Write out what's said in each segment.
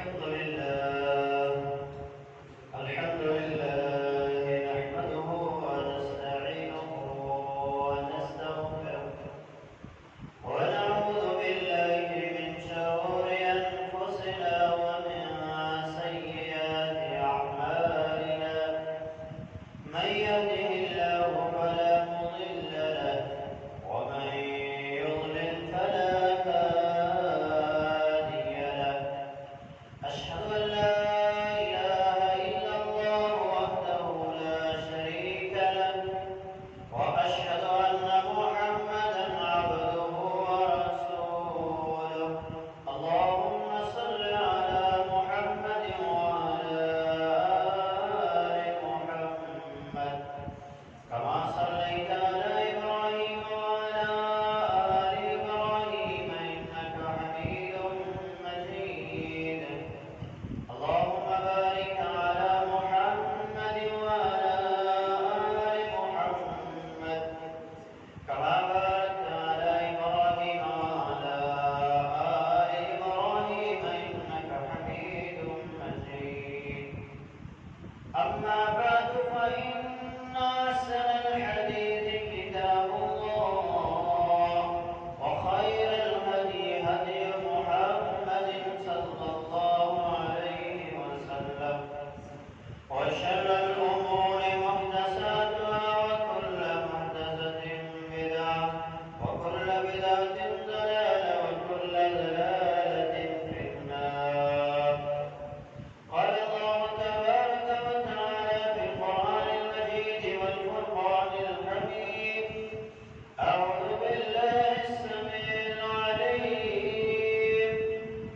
الحمد لله الحمد لله نحمده ونستعينه ونستغفره ونعوذ بالله من شرور أنفسنا ومن سيئات أعمالنا من يهده الله فلا مضل له ومن يضلل فلا هادي له أشهد أن لا إله إلا الله وحده لا شريك له وأشهد أن محمدا عبده ورسوله اللهم صل على محمد وعلى آل محمد كما صليت على إبراهيم وعلى آل إبراهيم إنك حميد مجيد اللهم بارك على محمد وعلى آل محمد كما باركت على إبراهيم وعلى آل إبراهيم إنك حميد مجيد أما بعد فإن أحسن الحديث كتاب الله وخير الهدي هدي محمد صلى الله عليه وسلم وشر الأمور محدثاتها وكل محدثة بدعة وكل بدعة ضلالة وكل ضلالة في النار قال الله تبارك وتعالى في القرآن المجيد والفرقان الحميد أعوذ بالله السميع العليم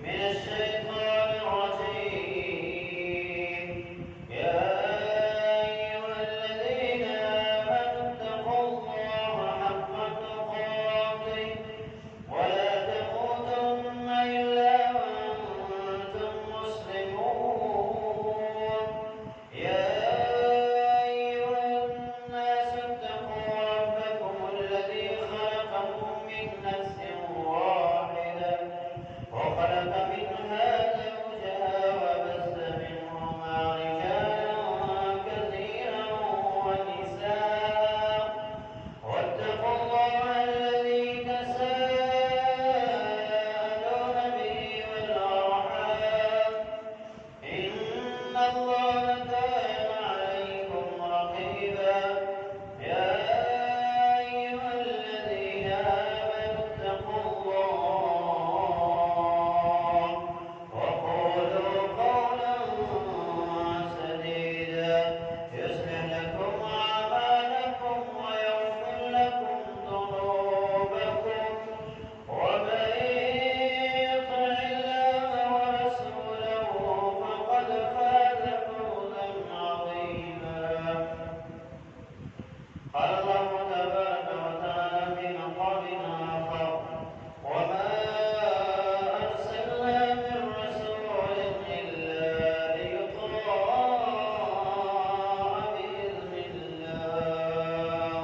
من الشيطان الرجيم يا أيها الذين آمنوا اتقوا الله حق تقاته ولا تموتن إلا وأنتم مسلمون يا أيها الناس اتقوا ربكم الذي خلقكم من نفس واحدة وخلق منها زوجها وبث منهما رجالا كثيرا ونساء واتقوا الله الذي تساءلون به والأرحام إن الله كان عليكم رقيبا يا أيها الذين آمنوا اتقوا الله وقولوا قولا سديدا يصلح لكم أعمالكم ويغفر لكم ذنوبكم ومن يطع الله ورسوله فقد فاز فوزا عظيما قال الله تبارك وتعالى في مقام آخر وما أرسلنا من رسول إلا ليطاع بإذن الله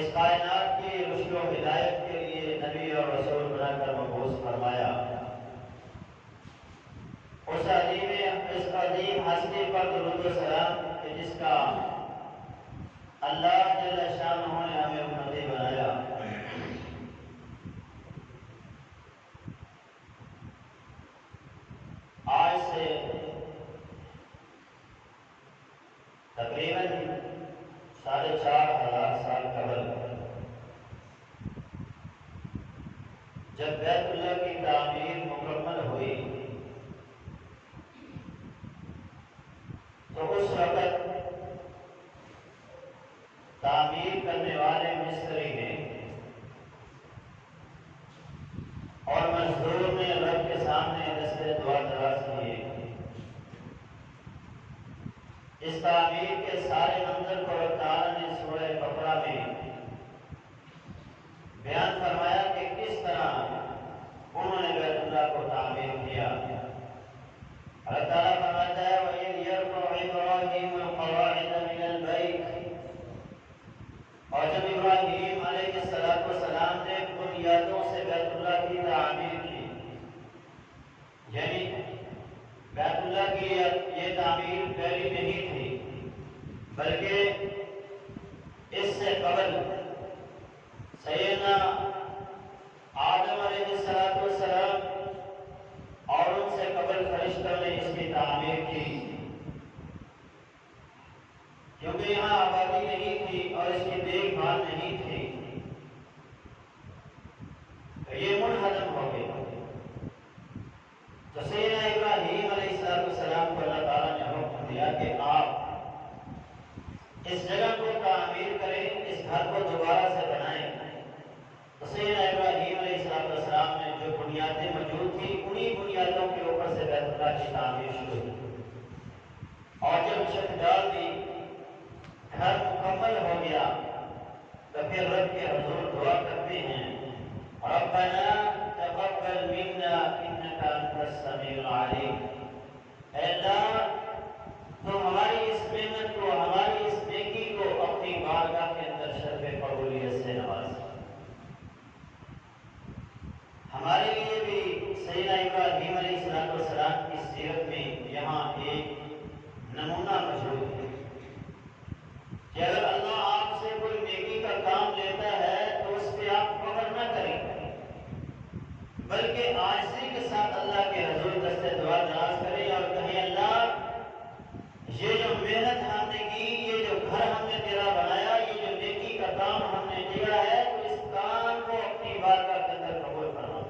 اس کائنات کی رشد و ہدایت کے لیے نبی اور رسول بنا کر مبعوث فرمایا۔ اس عظیم ہستی پر درود و سلام کہ جس کا اللہ جل شانہ نے ہمیں امتی بنایا۔ آج سے تقریباً 4,500 سال قبل جب بیت اللہ کی تعمیر مکمل ہوئی تو اس وقت تعمیر کرنے والے مستری نے اور مزدور نے رب کے سامنے دستے دعا دراز کیے۔ اس تعمیر کے سارے منظر کو اللہ تعالیٰ نے سورہ بقرہ میں بیان فرمایا کہ کس طرح انہوں نے بیت اللہ کو تعمیر کیا۔ اللہ تعالیٰ فرماتا ہے وَإِذْ يَرْفَعُ إِبْرَاهِيمُ الْقَوَاعِدَ مِنَ الْبَيْتِ، اور جب ابراہیم علیہ السلام نے بنیادوں سے بیت اللہ کی تعمیر کی، یعنی بیت اللہ کی یہ تعمیر پہلی نہیں تھی بلکہ اس سے قبل سیدنا آدم علیہ السلام اور ان سے قبل فرشتوں نے اس کی تعمیر کی، کیونکہ یہاں آبادی نہیں تھی اور اس کی دیکھ بھال نہیں تھی تو یہ منہدم ہو گیا۔ تو سیدنا ابراہیم علیہ السلام کو اللہ تعالیٰ نے حکم دیا کہ آپ اس جگہ کو تعمیر کریں، اس گھر کو دوبارہ سے بنائیں۔ تو سیدنا ابراہیم علیہ السلام نے جو بنیادیں موجود تھیں انہی بنیادوں کے اوپر سے بیت اللہ کی تعمیر شروع کی، اور جب چھت ڈال دی، گھر مکمل ہو گیا، تو پھر رب کے حضور دعا کرتے ہیں ربنا تقبل منا انک انت السمیع العلیم، اے اللہ تو ہماری اس محنت کو، ہماری اس نیکی کو اپنی بارگاہ کے اندر شرف قبولیت سے نواز۔ ہمارے لیے بھی سیدنا ابراہیم علیہ السلام کی سیرت میں یہاں ایک نمونہ موجود ہے کہ اگر اللہ آپ سے کوئی نیکی کا کام لیتا ہے تو اس پہ آپ فخر نہ کریں، بلکہ عاجزی کے ساتھ اللہ کے حضور دستے دعا دراز کریں اور کہیں اللہ یہ جو محنت ہم نے کی، یہ جو گھر ہم نے تیرا بنایا، یہ جو نیکی کا کام ہم نے کیا ہے، تو اس کام کو اپنی بارگاہ کے اندر قبول فرما۔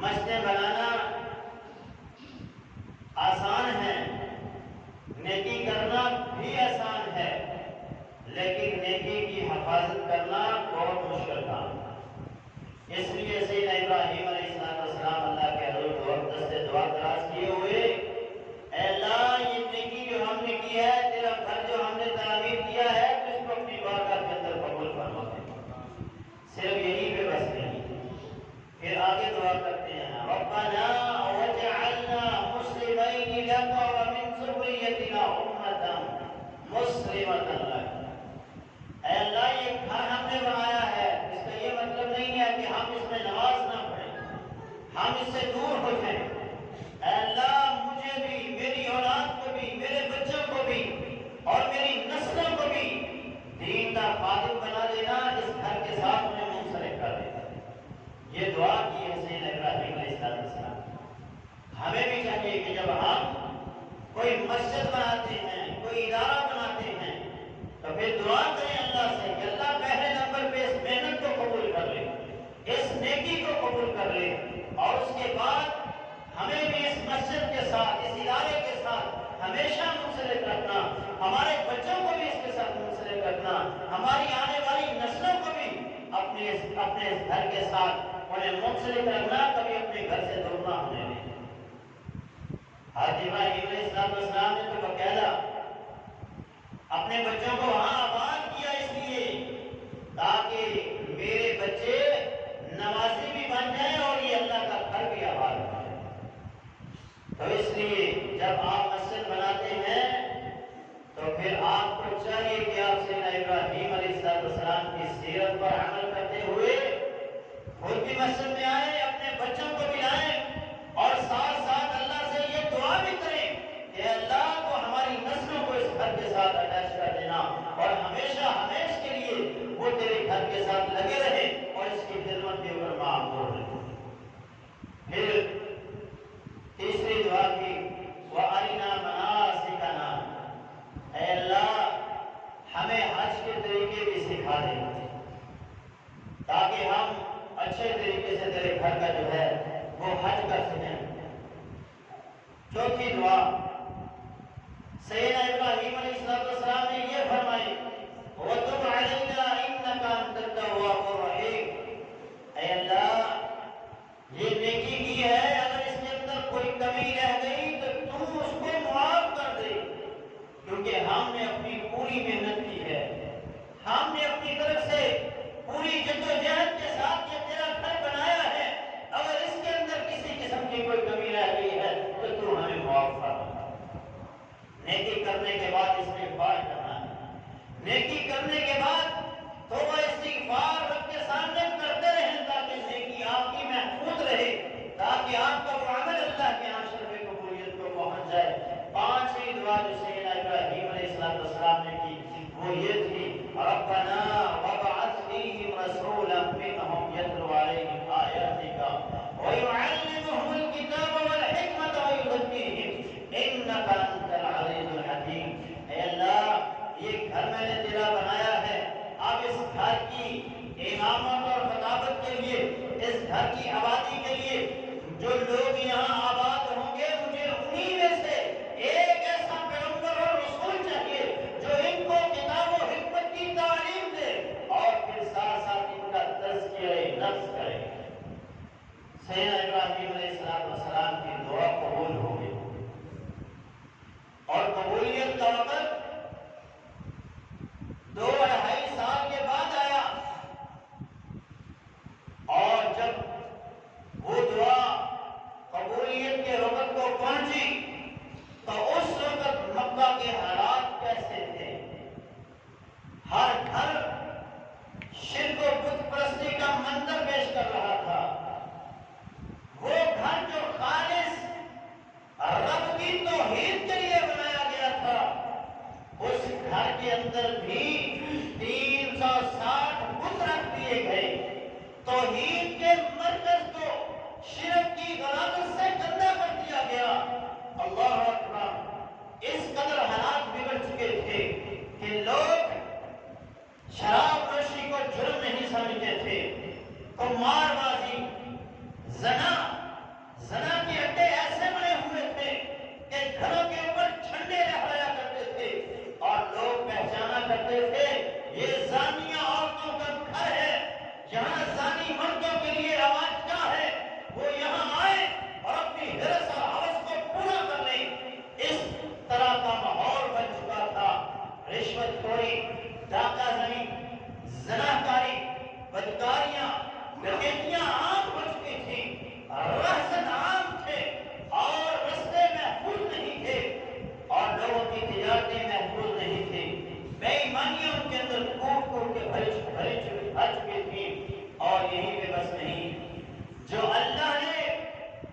مسجدیں بنانا آسان ہے، نیکی کرنا بھی آسان ہے، لیکن نیکی کی حفاظت کرنا بہت مشکل کام ہے۔ اس لیے سیدنا ابراہیم علیہ السلام اللہ کے حضور وقت سے دعا دراز کیے ہوئے، اے اللہ یہ نیکی جو ہم نے کی ہے، تیرا گھر جو ہم نے تعمیر کیا ہے، تو اس کو اپنی بارگاہ کے اندر قبول فرما دے۔ صرف یہی پہ بس نہیں، پھر آگے دعا کرتے ہیں ربنا وجعلنا مسلمین لک ومن ذریتنا امة مسلمة لک، اے اللہ یہ گھر ہم نے بنایا ہے، اس کا یہ مطلب نہیں ہے کہ ہم اس میں نماز نہ پڑھیں، ہم اس سے دور ہو جائیں۔ اے اللہ مجھے بھی، میری اولاد کو بھی، میرے بچوں کو بھی اور میری نسلوں کو بھی دین کا خادم بنا دینا، اس گھر کے ساتھ انہیں منسلک کر دینا۔ یہ دعا کی ہے سیدنا ابراہیم علیہ السلام۔ ہمیں بھی چاہیے کہ جب ہم کوئی مسجد بناتے ہیں، کوئی ادارہ بناتے ہیں، تو پھر دعا کریں اللہ سے کہ اللہ پہلے نمبر پہ اس محنت کو قبول کر لے، اس نیکی کو قبول کر لے، اور اس کے بعد ہمیں بھی اس مسجد کے ساتھ، اس ادارے کے ساتھ ہمیشہ منسلک رکھنا، ہمارے بچوں کو بھی اس کے ساتھ منسلک رکھنا، ہماری آنے والی نسلوں کو بھی اپنے اس گھر کے ساتھ انہیں منسلک رکھنا، کبھی اپنے گھر سے دور نہ ہونے دیں۔ حضرت ابراہیم علیہ السلام نے تو باقاعدہ اپنے بچوں کو وہاں آباد کیا اس لیے تاکہ میرے بچے نمازی بھی بن جائیں اور یہ اللہ کا گھر بھی آباد ہو جائے۔ تو اس لیے جب آپ مسجد بناتے ہیں تو پھر آپ کو چاہیے کہ آپ سیدنا ابراہیم علیہ السلام مسجد میں آئیں، اپنے بچوں کو ملائیں اور ساتھ ساتھ اللہ سے یہ دعا بھی کریں کہ اللہ کو ہماری نسلوں کو اس گھر کے ساتھ اٹیچ کر دینا اور ہمیشہ ہمیشہ کے لیے وہ تیرے گھر کے ساتھ لگے رہے اور اس کی خدمت کے اوپر معمور رہے۔ پھر تیسری دعا کی وَأَرِنَا مَنَاسِكَنَا، اے اللہ ہمیں حج کے طریقے بھی سکھا دے تاکہ ہم اچھے طریقے سے تیرے گھر کا جو ہے وہ حج کر سکیں۔ چوتھی دعا سیدنا ابراہیم علیہ السلام نے یہ فرمائی وَتُبْ عَلَيْنَا إِنَّكَ أَنْتَ التَّوَّابُ الرَّحِيمُ، اے اللہ یہ نیکی کی ہے، اگر اس کے اندر کوئی کمی رہ گئی تو تم اس کو معاف کر دے، کیونکہ ہم نے اپنی پوری محنت کی ہے، ہم نے اپنی طرف سے پوری جدوجہد کے ساتھ یہ تیرا گھر بنایا ہے، اگر اس کے اندر کسی قسم کی کوئی کمی رہ گئی ہے تو تو ہمیں معاف فرما۔ نیکی کرنے کے بعد استغفار کرنا ہے، نیکی کرنے کے بعد توبہ استغفار رب کے سامنے کرتے رہیں تاکہ نیکی آپ کی محفوظ رہے، تاکہ آپ کا وہ عمل اللہ کے یہاں شرف قبولیت کو پہنچ جائے۔ پانچویں دعا جو سیدنا ابراہیم علیہ السلام نے کی وہ یہ تھی ربنا وابعث فیہم رسولا منہم یتلو علیہم آیاتک ویعلمہم الکتاب والحکمت ویزکیہم انک انت العزیز الحکیم۔ اے اللہ یہ گھر میں نے تیرا بنایا ہے، اب اس گھر کی امامت اور خطابت کے لیے، اس گھر کی آبادی کے لیے جو لوگ یہاں آباد ہوں گے مجھے انہی میں سے ایک ایسا پیغمبر اور رسول چاہیے جو ان کو کتاب و حکمت کی تعلیم دے اور پھر ساتھ ساتھ ان کا تزکیہ نفس کرے۔ سیدنا ابراہیم علیہ السلام کی دعا قبول ہو گئی اور قبولیت کا وقت 2-2.5 سال کے بعد آیا، اور جب وہ دعا قبولیت کے وقت کو پہنچی تو اس وقت مکہ کے حالات کیسے تھے؟ ہر گھر شرک و بت پرستی کا منظر پیش کر رہا تھا۔ وہ گھر جو خالص رب کی توحید کے لیے بنایا گیا تھا، اس گھر کے اندر بھی 360 بت رکھ دیے گئے۔ توحید کے مرکز کو شرک کی غلاظت سے گندا کر دیا گیا۔ اللہ اکبر، اس قدر حالات بگڑ چکے تھے کہ لوگ شراب نوشی کو جرم نہیں سمجھتے تھے، قمار بازی، زنا کے اڈے ایسے بنے ہوئے تھے کہ گھروں کے اوپر جھنڈے لہرایا کرتے تھے اور لوگ پہچانا کرتے تھے یہ زانیہ عورتوں کا گھر ہے، جہاں زانی مردوں کے لیے آواز کیا ہے وہ یہاں آئے اور اپنی حرص اور ہوس کو پورا کر لیں۔ اس طرح کا ماحول بن چکا تھا۔ رشوت خوری، ڈاکہ زنی، زناکاری، بدکاریاں، ڈکیتیاں عام ہو چکی تھیں، رہزن عام تھے اور رستے محفوظ نہیں تھے اور لوگوں کی تجارتیں محفوظ نہیں تھی۔ بے ایمانیاں ان کے اندر کوٹ کے بھر چکی تھیں، اور یہی پہ بس نہیں، جو اللہ نے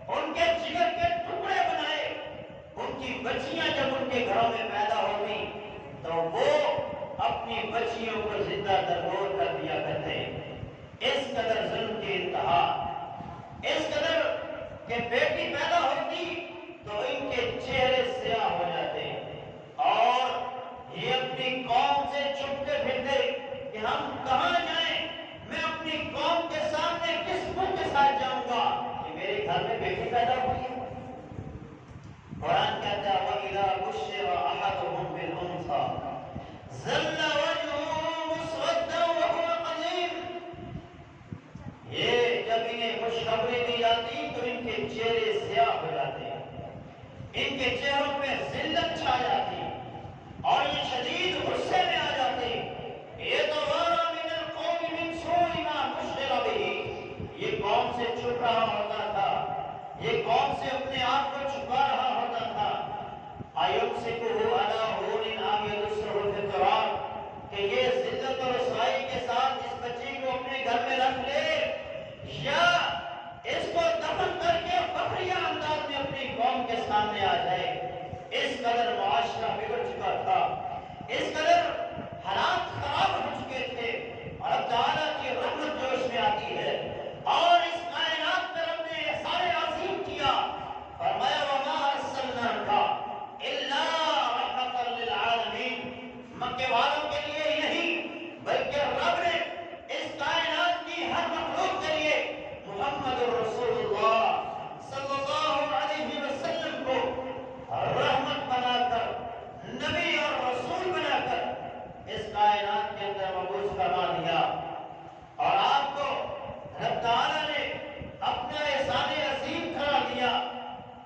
ان کے جگر کے ٹکڑے بنائے، ان کی بچیاں جب ان کے گھروں میں پیدا ہوتی تو وہ اپنی بچیوں کو زندہ درگور کر دیا کرتے۔ اس قدر ظلم کی انتہا، اس قدر کہ بیٹی پیدا ہوتی تو ان کے چہرے سیاہ ہو جاتے اور یہ اپنی قوم سے چھپتے پھرتے کہ ہم کہاں جائیں، میں اپنی قوم کے سامنے کس منہ کے ساتھ جاؤں گا کہ میرے گھر میں بیٹی پیدا ہوئی ہے۔ قرآن کہتا ہے وَإِذَا بُشِّرَ أَحَدُهُم بِالْأُنثَىٰ ظَلَّ وَجْهُهُ مُسْوَدًّا وَهُوَ كَظِيمٌ، یہ جب انہیں خوشخبری دی جاتی تو ان کے چہرے سیاہ ہو جاتے، ان کے چہروں پہ ذلت چھا جاتی اور یہ شدید غصے میں آ جاتے۔ يَتَوَارَىٰ مِنَ الْقَوْمِ مِنْ سُوءِ مَا بُشِّرَ بِهِ، یہ قوم سے چھپ رہا ہوتا تھا، یہ قوم سے اپنے آپ کو چھپا رہا ہوتا تھا۔ أَيُمْسِكُهُ عَلَىٰ هُونٍ أَمْ يَدُسُّهُ فِي التُّرَابِ، کہ یہ ذلت اور رسوائی کے ساتھ اس بچی کو اپنے گھر میں رکھ لے یا سامنے آ جائے. اس قدر معاشرہ بگڑ چکا تھا, اس قدر حالات خراب ہو چکے تھے. اور اب تعالیٰ کی رحمت جو اس میں آتی ہے اور اس کائنات پر رب نے احسان عظیم کیا, فرمایا وما ارسلناک الا رحمۃ للعالمین. مکے والوں کے لیے نہیں بلکہ رب نے اس کائنات کی ہر مخلوق کے لیے محمد رسول اللہ صلی اللہ علیہ وسلم کو رحمت بنا کر, نبی اور رسول بنا کر اس کائنات کے اندر مبعوث فرما دیا. اور آپ کو رب تعالیٰ نے اپنا احسان عظیم کرا دیا.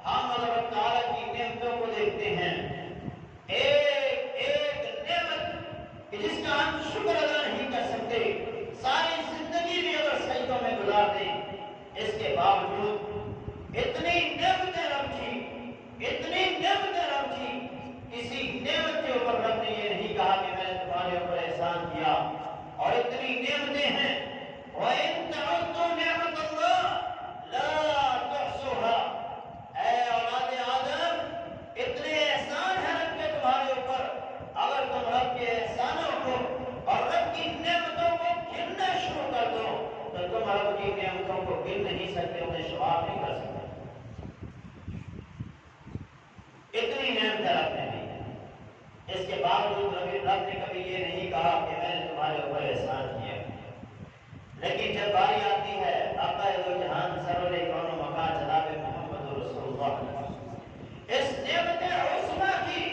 ہم اگر رب تعالیٰ کی نعمتوں کو دیکھتے ہیں, ایک ایک نعمت کہ جس کا ہم شکر ادا نہیں کر سکتے, ساری زندگی بھی اگر سجدوں میں گزار دیں, اس کے باوجود اتنی نعمتیں رب کی, اتنی نعمتیں رب کی, کسی نعمت کے اوپر رب نے یہ نہیں کہا کہ میں نے تمہارے اوپر احسان کیا. اور اتنی نعمتیں ہیں, وَإِن تَعُدُّوا نِعْمَتَ اللَّهِ لَا تُحْصُوهَا. اے اولاد آدم, اتنے احسان ہیں رب کے تمہارے اوپر, اگر تم رب کے احسانوں کو اور رب کی نعمتوں کو گننا شروع کر دو تو تم رب کی نعمتوں کو گن نہیں سکتے, انہیں شمار نہیں کر سکتے. اتنی نعمتیں رب نے دی ہیں, اس کے باوجود رب نے کبھی یہ نہیں کہا کہ میں نے تمہارے اوپر احسان کیا. لیکن جب باری آتی ہے آقا دو جہان سرور کون و مکان جناب محمد رسول اللہ اس نعمت عظمیٰ کی,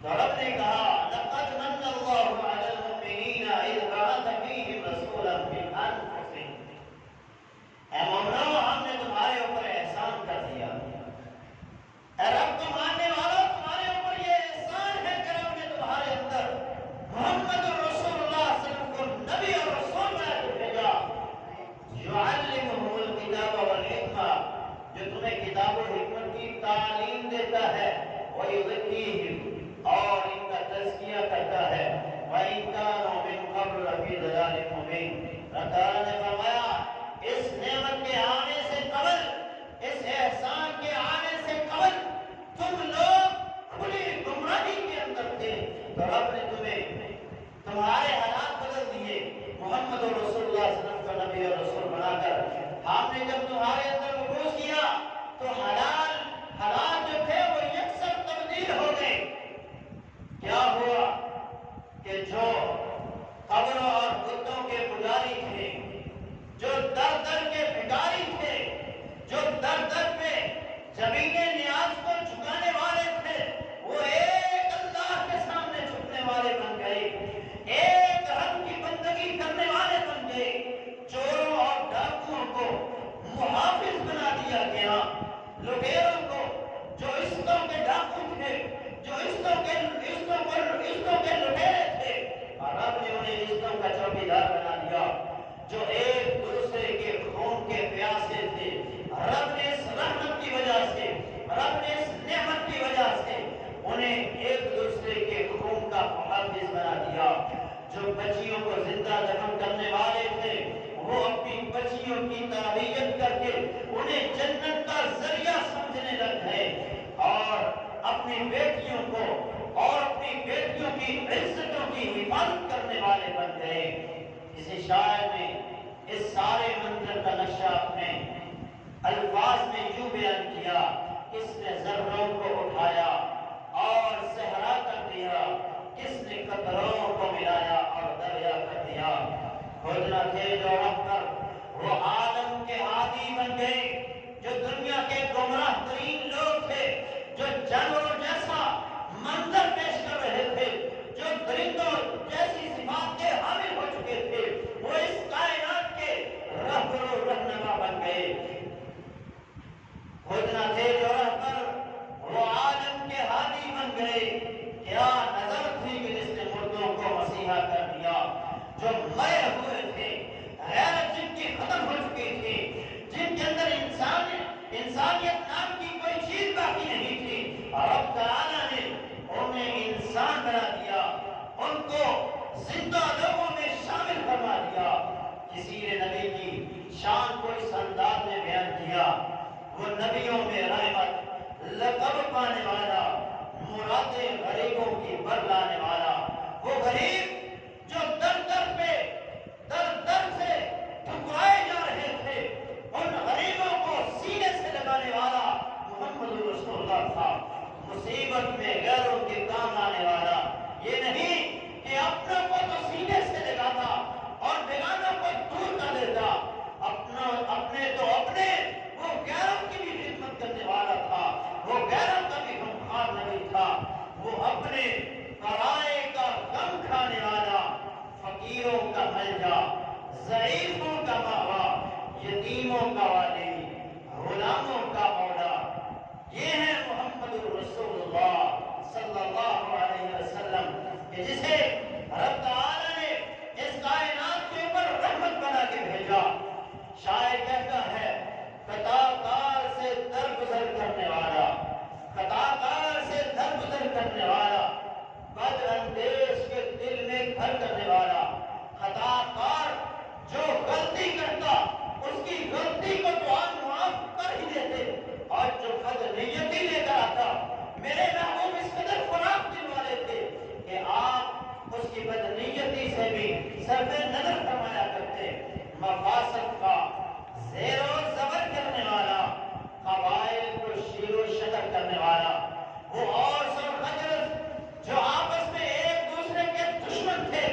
تو رب نے کہا لقد من اللہ علی المؤمنین اذ بعث فیہم رسولا من انفسہم. اے مومنو, ہم نے تمہارے اوپر احسان کر دیا. اے رب کو ماننے والوں, تمہارے اوپر یہ احسان ہے کہ رب نے تمہارے اندر محمد رسول اللہ صلی اللہ علیہ وسلم کو نبی اور رسول بنا کے بھیجا. یعلمہم الکتاب والحکمہ, جو تمہیں کتاب و حکمت کی تعلیم دیتا ہے, ویزکیہم, اور ان کا تزکیہ کرتا ہے, وَإِن كَانُوا مِن قَبْلُ لَفِي ضَلَالٍ مُبِينٍ. رب تعالیٰ نے فرمایا اس نعمت کے آنے سے قبل, اس احسان کے آنے سے قبل تم لوگ کھلی گمراہی کے اندر تھے, تو رب نے تمہیں تمہارے حالات بدل دیے. محمد رسول اللہ صلی اللہ علیہ وسلم کو نبی اور رسول بنا کر ہم نے جب تمہارے اندر مبعوث کیا تو حالات جو تھے وہ یکسر تبدیل ہو گئے. کیا ہوا کہ جو قبروں اور بتوں کے پجاری تھے, جو در در کے بھکاری تھے, جو در در پہ زمین نیاز کو جھکانے والے تھے, وہ ایک اللہ کے سامنے جھکنے والے بن گئے, ایک رب کی بندگی کرنے والے بن گئے. چوروں اور ڈاکوؤں کو محافظ بنا دیا گیا, لٹیروں کو, جو عزتوں کے ڈاکو تھے, جو عزتوں کے لٹیرے تھے, اور رب نے انہیں عزتوں کا چوکیدار بنا دیا. جو ایک دوسرے کے خون کے پیاسے تھے, رب نے اس رحمت کی وجہ سے, رب نے اس نعمت کی وجہ سے انہیں ایک دوسرے کے خون کا محافظ بنا دیا. جو بچیوں کو زندہ دفن کرنے والے تھے, وہ اپنی بچیوں کی تربیت کر کے انہیں جنت کا ذریعہ سمجھنے لگ گئے, اور اپنی بیٹیوں کو اور اپنی بیٹیوں کی عزتوں کی حفاظت کرنے والے بن گئے. کسی شاعر نے اس سارے منظر کا نقشہ اپنے الفاظ میں یوں بیان کیا, کس نے ذروں کو اٹھایا اور صحرا کر دیا, کس نے قطروں کو ملایا اور دریا کر دیا. خود نہ تھے جو رہ کر وہ عالم کے ہادی بن گئے, جو دنیا کے گمراہ ترین لوگ تھے, جو جانوروں جیسا منظر پیش کر رہے تھے, جو درندوں جیسی صفات کے حامل ہو چکے تھے, وہ اس کائنات کے رہبر و رہنما بن گئے. خود نہ تھے جو رہ کر وہ عالم کے ہادی بن گئے. کیا نظر تھی کہ جس نے مردوں کو مسیحا کر دیا, جو مرے ہوئے تھے, غیرت جن کی ختم ہو چکی تھی, جن کے اندر انسانیت نام کی کوئی چیز باقی نہیں تھی, اور اب تعالیٰ نے انہیں انسان بنا دیا, ان کو زندہ لوگوں میں شامل فرما دیا. کسی نے نبی کی شان کو اس انداز میں بیان کیا, وہ نبیوں میں رحمت, لقب پانے والا، مرادیں غریبوں کی بر لانے والا، وہ غریب جو در در پہ در در سے ٹھکرائے جا رہے تھے، ان غریبوں کو سینے سے لگانے والا محمد رسول اللہ تھا۔ مصیبت میں غیروں کے کام آنے والا، یہ نہیں کہ اپنوں کو تو سینے سے لگاتا اور بیگانوں کو دور کر دیتا، اپنے تو اپنے، وہ غیروں کی بھی خدمت کرنے والا تھا، وہ غیروں کا بھی غمخوار نہیں تھا، وہ اپنے پرائے کا غم کھانے والا، فقیروں کا ملجا، ضعیفوں کا ماوا، یتیموں کا والی، غلاموں کا مولا، یہ ہے محمد رسول اللہ صلی اللہ علیہ وسلم کہ جسے رب تعالی نے اس کائنات کے اوپر رحمت بنا کے بھیجا۔ شاعر کہتا ہے خطاکار سے درگزر کرنے والا، خطاکار سے درگزر کرنے والا، بد اندیش کے دل میں گھر کرنے والا، خطاکار جو غلطی کرتا اس کی غلطی کو تو آپ معاف کر ہی دیتے، اور جو بد نیتی لے کر آتا، میرے محبوب اس قدر فراخ دل والے تھے کہ آپ اس کی بد نیتی سے بھی صرف نظر فرمایا کرتے۔ مفاسد کا زیر و زبر کرنے والا، قبائل کو شیر و شکر کرنے والا، وہ اوس اور خزرج جو آپس میں ایک دوسرے کے دشمن تھے،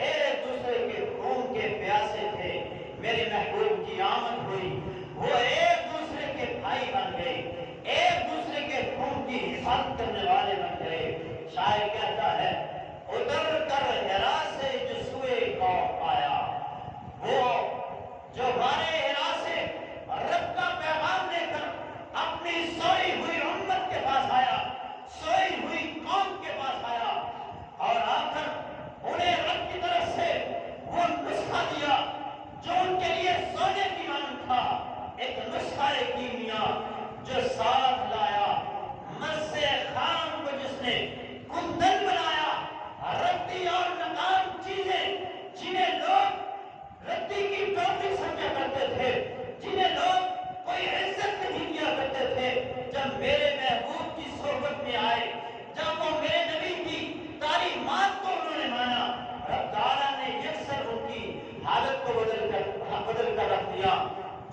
ایک دوسرے کے خون کے پیاسے تھے، میرے محبوب کی آمد ہوئی، وہ ایک دوسرے کے بھائی بن گئے، ایک دوسرے کے خون کی حفاظت کرنے والے بن گئے۔ شاعر کہتا ہے اتر کر ہرا سے جو سوئے قوم آیا، وہ جو ہمارے ہرا سے رب کا پیغام لے کر اپنی سوئی ہوئی امت کے پاس آیا، سوئی ہوئی قوم کے پاس آیا، اور آ کر انہیں رب کی طرف سے وہ نسخہ دیا جو ان کے لیے سونے کی مانند تھا، ایک نسخہ کیمیا جو ساتھ لایا، مس خام کو جس نے کندن بنایا، رتی اور ناکام چیزیں جنہیں لوگ رتی کی ٹوپی سمجھا کرتے تھے، جنہیں لوگ کوئی عزت نہیں دیا کرتے تھے، جب میرے محبوب کی صحبت میں آئے، جب وہ میرے نبی کی تعلیمات کو انہوں نے مانا، رب تعالیٰ نے یکسر ان کی حالت کو بدل کر رکھ دیا۔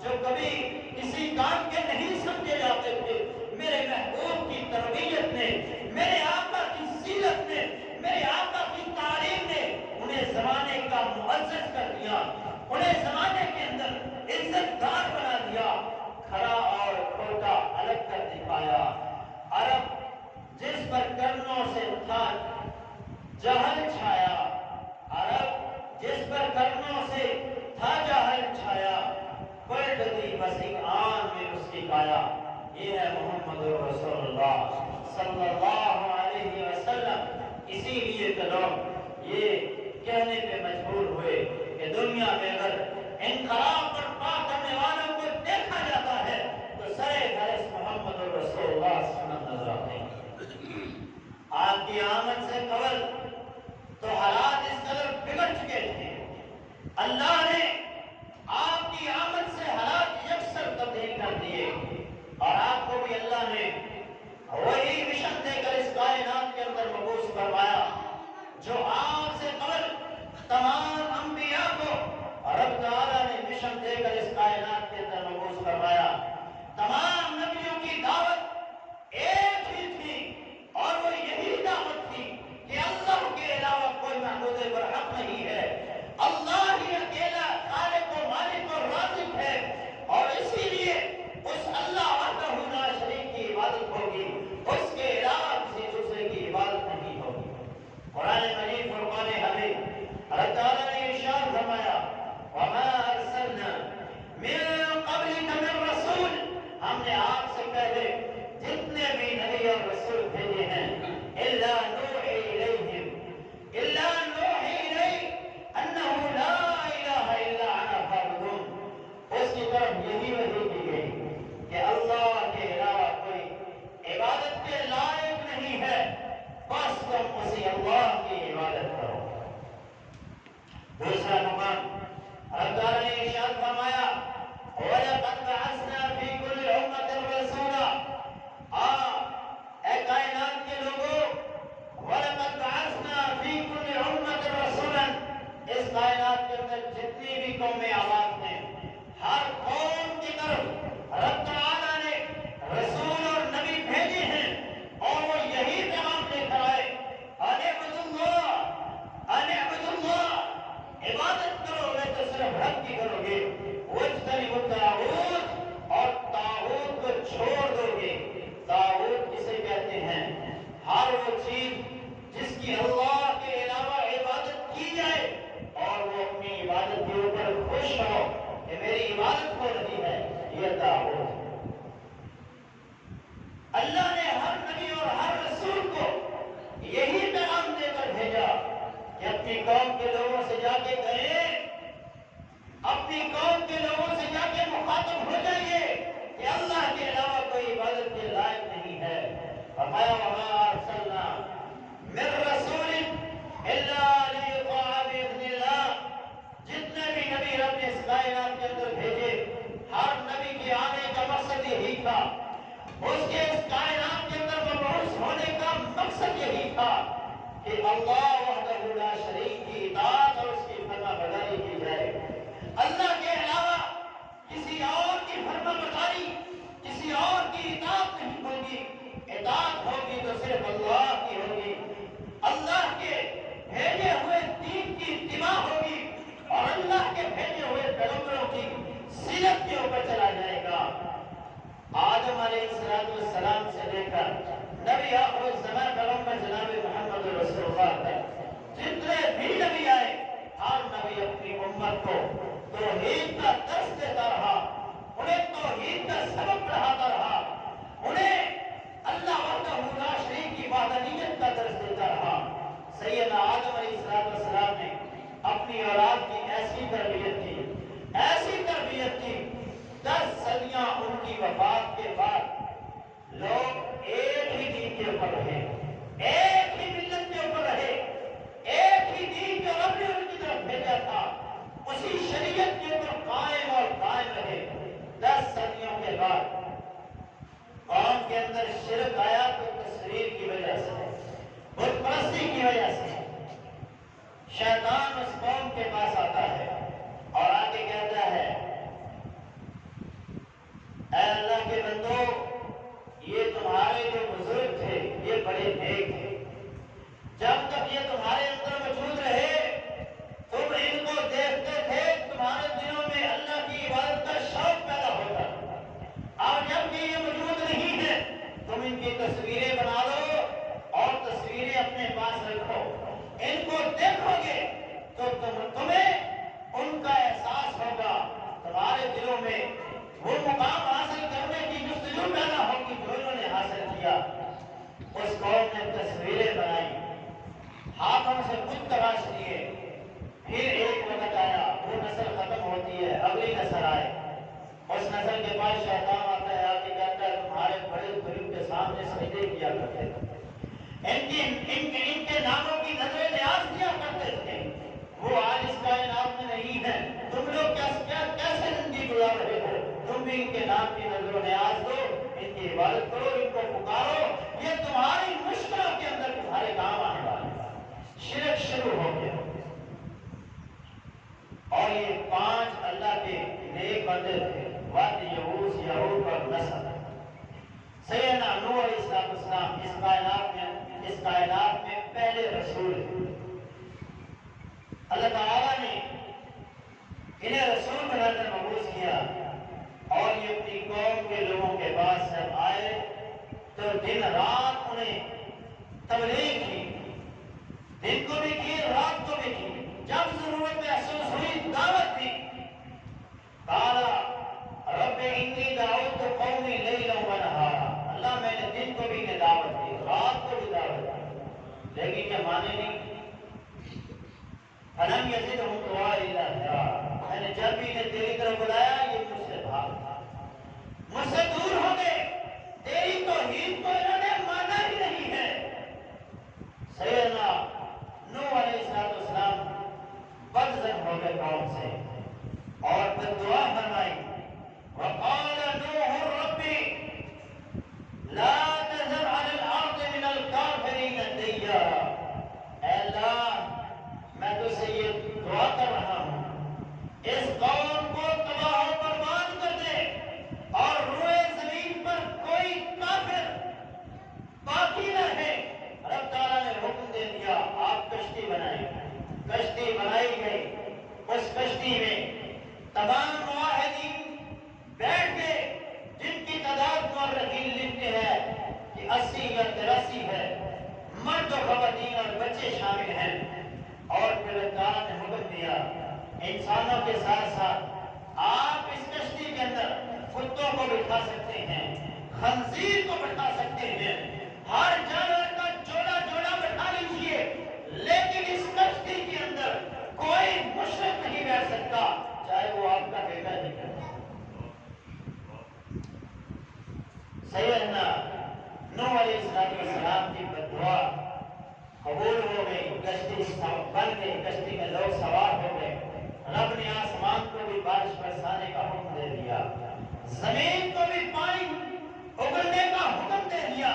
جو کبھی کسی کام کے نہیں سمجھے جاتے تھے، میرے محبوب کی تربیت نے، میرے آقا کی سیرت نے، میرے آقا کی تعلیم نے انہیں زمانے کا معزز کر دیا، انہیں زمانے کے اندر عزت دار بنا دیا، کھڑا اور کھوٹا الگ کر دکھایا۔ عرب جس پر کرنوں سے تھا جہل چھایا، عرب جس پر کرنوں سے تھا جہل چھایا، پلٹ دی بس ایک آن میں اس کی کایا۔ یہ ہے محمد رسول اللہ صلی اللہ علیہ وسلم۔ اسی لیے تو لوگ یہ کہنے پہ مجبور ہوئے کہ دنیا میں اگر انقلاب برپا کرنے والوں کو دیکھا جاتا ہے تو سرے فہرست محمد رسول اللہ صلی اللہ علیہ وسلم نظر آتے ہیں۔ آپ کی آمد سے قبل تو حالات اس قدر بگڑ چکے تھے، اللہ نے آپ کی آمد سے حالات یکسر تبدیل کر دیے، اور آپ کو بھی اللہ نے وہی مشن دے کر اس کائنات کے اندر مبعوث فرمایا جو آپ سے قبل تمام انبیاء کو رب تعالیٰ نے مشن دے کر اس کائنات کے اندر مبعوث فرمایا۔ تمام نبیوں کی دعوت ایک ہی تھی، اور وہ یہی دعوت تھی کہ اللہ کے علاوہ کوئی معبود برحق نہیں ہے، اللہ ہی اکیلا خالق و مالک اور رازق ہے، اور اسی لیے اس اللہ وحدہ لا شریک کی عبادت ہوگی، اس کے علاوہ کسی دوسرے کی عبادت نہیں ہوگی۔ قرآن مجید فرقان حمید اللہ تعالیٰ نے ارشاد فرمایا وَمَا أَرْسَلْنَا مِن قَبْلِكَ مِن رَسُولٍ، ہم نے آپ سے پہلے جتنے بھی نبی اور رسول بھیجے ہیں إِلَّا نُوحِي إِلَيْهِمْ إِلَّا نُوحِي إِلَيْهِ أَنَّهُ لَا إِلَهَ إِلَّا أَنَا فَاعْبُدُونِ، اس کی طرف یہی وحی کی گئی کہ اللہ کے علاوہ کوئی عبادت کے لائق نہیں ہے، بس تم اسی اللہ کی عبادت کرو۔ دوسرا مقام اللہ تعالیٰ نے ارشاد فرمایا وَلَقَدْ بَعَثْنَا فِي كُلِّ أُمَّةٍ رَسُولًا، اپنی قوم کے لوگوں سے جا کے کہیں، اپنی قوم کے لوگوں سے جا کے مخاطب ہو جائیے کہ اللہ کے علاوہ کوئی عبادت کے لائق نہیں ہے۔ فرمایا وما ارسلنا من رسول الا لیطاع باذن اللہ، جتنے بھی نبی رب نے اس کائنات کے اندر بھیجے، ہر نبی کے آنے کا مقصد یہی تھا، اس کے اس کائنات کے اندر مبعوث ہونے کا مقصد یہی تھا کہ اللہ وحدہ لا شریک کی اطاعت اور اس کی فرما برداری کی جائے۔ اللہ کے علاوہ کسی اور کی فرما برداری، کسی اور کی اطاعت نہیں ہوگی، اطاعت ہوگی تو صرف اللہ کی ہوگی، اللہ کے بھیجے ہوئے دین کی اتباع ہوگی اور اللہ کے بھیجے ہوئے پیغمبروں کی سیرت کے اوپر چلا جائے گا۔ آدم علیہ السلام سے لے کر نبی آخر الزمان پیغمبر جناب محمد رسول اللہ تک جتنے بھی نبی آئے، ہر نبی اپنی امت کو توحید کا درس دیتا رہا، انہیں توحید کا سبق پڑھاتا رہا، انہیں اللہ وحدہ لا شریک کی وحدانیت کا درس دیتا رہا۔ سیدنا آدم علیہ السلام نے اپنی اولاد کی ایسی تربیت کی، ایسی تربیت کی، 10 صدیاں ان کی وفات کے بعد لوگ ایک ہی دین کے اوپر رہے، ایک ہی ملت کے اوپر رہے، ایک ہی دین جو رب نے ان کی طرف بھیجا تھا اسی شریعت کے اوپر قائم اور قائم رہے۔ 10 صدیوں کے بعد قوم کے اندر شرک آیا تو تصویر کی وجہ سے، بت پرستی کی وجہ سے شیطان اس قوم کے پاس آتا ہے اور آگے کہتا ہے اے اللہ کے بندو، یہ تمہارے جو بزرگ تھے یہ بڑے نیک تھے، جب تک یہ تمہارے اندر موجود رہے تم ان کو دیکھتے تھے، تمہارے دلوں میں اللہ کی عبادت کا شوق پیدا ہوتا، اور جب کہ یہ موجود نہیں ہے تم ان کی تصویریں بنا لو اور تصویریں اپنے پاس رکھو، ان کو دیکھو گے تو تمہیں ان کا احساس ہوگا، تمہارے دلوں میں وہ مقام حاصل کرنے کی جستجو پیدا ہوگی جو انہوں نے حاصل کیا۔ اس قوم نے تصویریں بنائی، ہاتھوں سے بت تراش لیے، پھر ایک وقت آیا وہ نسل ختم ہوتی ہے، اگلی نسل آئے، اس نسل کے پاس شیطان آتا ہے، آگے کہتا ہے تمہارے بڑے بزرگ کے سامنے سجدے کیا کرتے تھے، ان کے ناموں کی نظر نیاز کیا کرتے تھے، وہ آج اس کائنات میں نہیں ہے، تم لوگ کیسے زندگی گزار رہے ہو، تم بھی ان کے نام کی نظر و نیاز دو، ان کی عبادت کرو، ان کو پکارو، یہ تمہاری مشکلوں کے اندر تمہارے کام آنے والا ہے۔ شرک شروع ہو گیا اور یہ 5 اللہ کے نیک بندے تھے، واد یعوز، یعوق اور نسل۔ سیدنا نوح علیہ السلام اس کائنات میں پہلے رسول ہیں، اللہ تعالیٰ نے انہیں رسول بنا کر مبعوث کیا اور یہ اپنی قوم کے لوگوں کے پاس جب آئے تو دن رات انہیں تبلیغ کی، دن کو بھی کی رات کو بھی کی، جب ضرورت محسوس ہوئی دعوت دی۔ قال رب انی دعوت قومی لیلا ونہارا، اللہ میں نے دن کو بھی دعوت دی، رات کو بھی دعوت دی، لیکن یہ مانے نہیں۔ فلم یزدہم دعائی الا فرارا، میں نے جب بھی انہیں تیری طرف بلایا یہ مجھ سے بھاگ، مجھ سے دور ہو گئے، تیری توحید کو انہوں نے مانا ہی نہیں ہے۔ سیدنا نوح علیہ السلام بدظن ہو گئے قوم سے اور پھر دعا فرمائی، وقال نوح ربی لا تذر علی الارض من الکافرین دیارا، اے اللہ میں تو سے یہ دعا کر رہا ہوں اس قوم کو تباہ و برباد کر دے اور روئے زمین پر کوئی کافر باقی نہ رہے۔ رب تعالیٰ نے حکم دے دیا آپ کشتی بنائیں، کشتی بنائی گئی، اس کشتی میں تمام معاہدین بیٹھ گئے جن کی تعداد مورخین لکھتے ہیں کہ 80 یا 83 ہے، مرد و خواتین اور بچے شامل ہیں، اور پھر اللہ نے حکم دیا انسانوں کے ساتھ ساتھ آپ اس کشتی کے اندر کتوں کو بٹھا سکتے ہیں، خنزیر کو بٹھا سکتے ہیں، ہر جانور کا جوڑا جوڑا بٹھا لیجئے، لیکن اس کشتی کے اندر کا، چاہے وہ آپ کا بیٹا ہی ہے۔ سیدنا نوح علیہ السلام کی بددعا قبول ہو گئی، کشتی بن گئی، کشتی میں لوگ سوار ہو گئے۔ رب نے آسمان کو بھی بارش برسانے کا حکم دے دیا، زمین کو بھی پانی اگلنے کا حکم دے دیا۔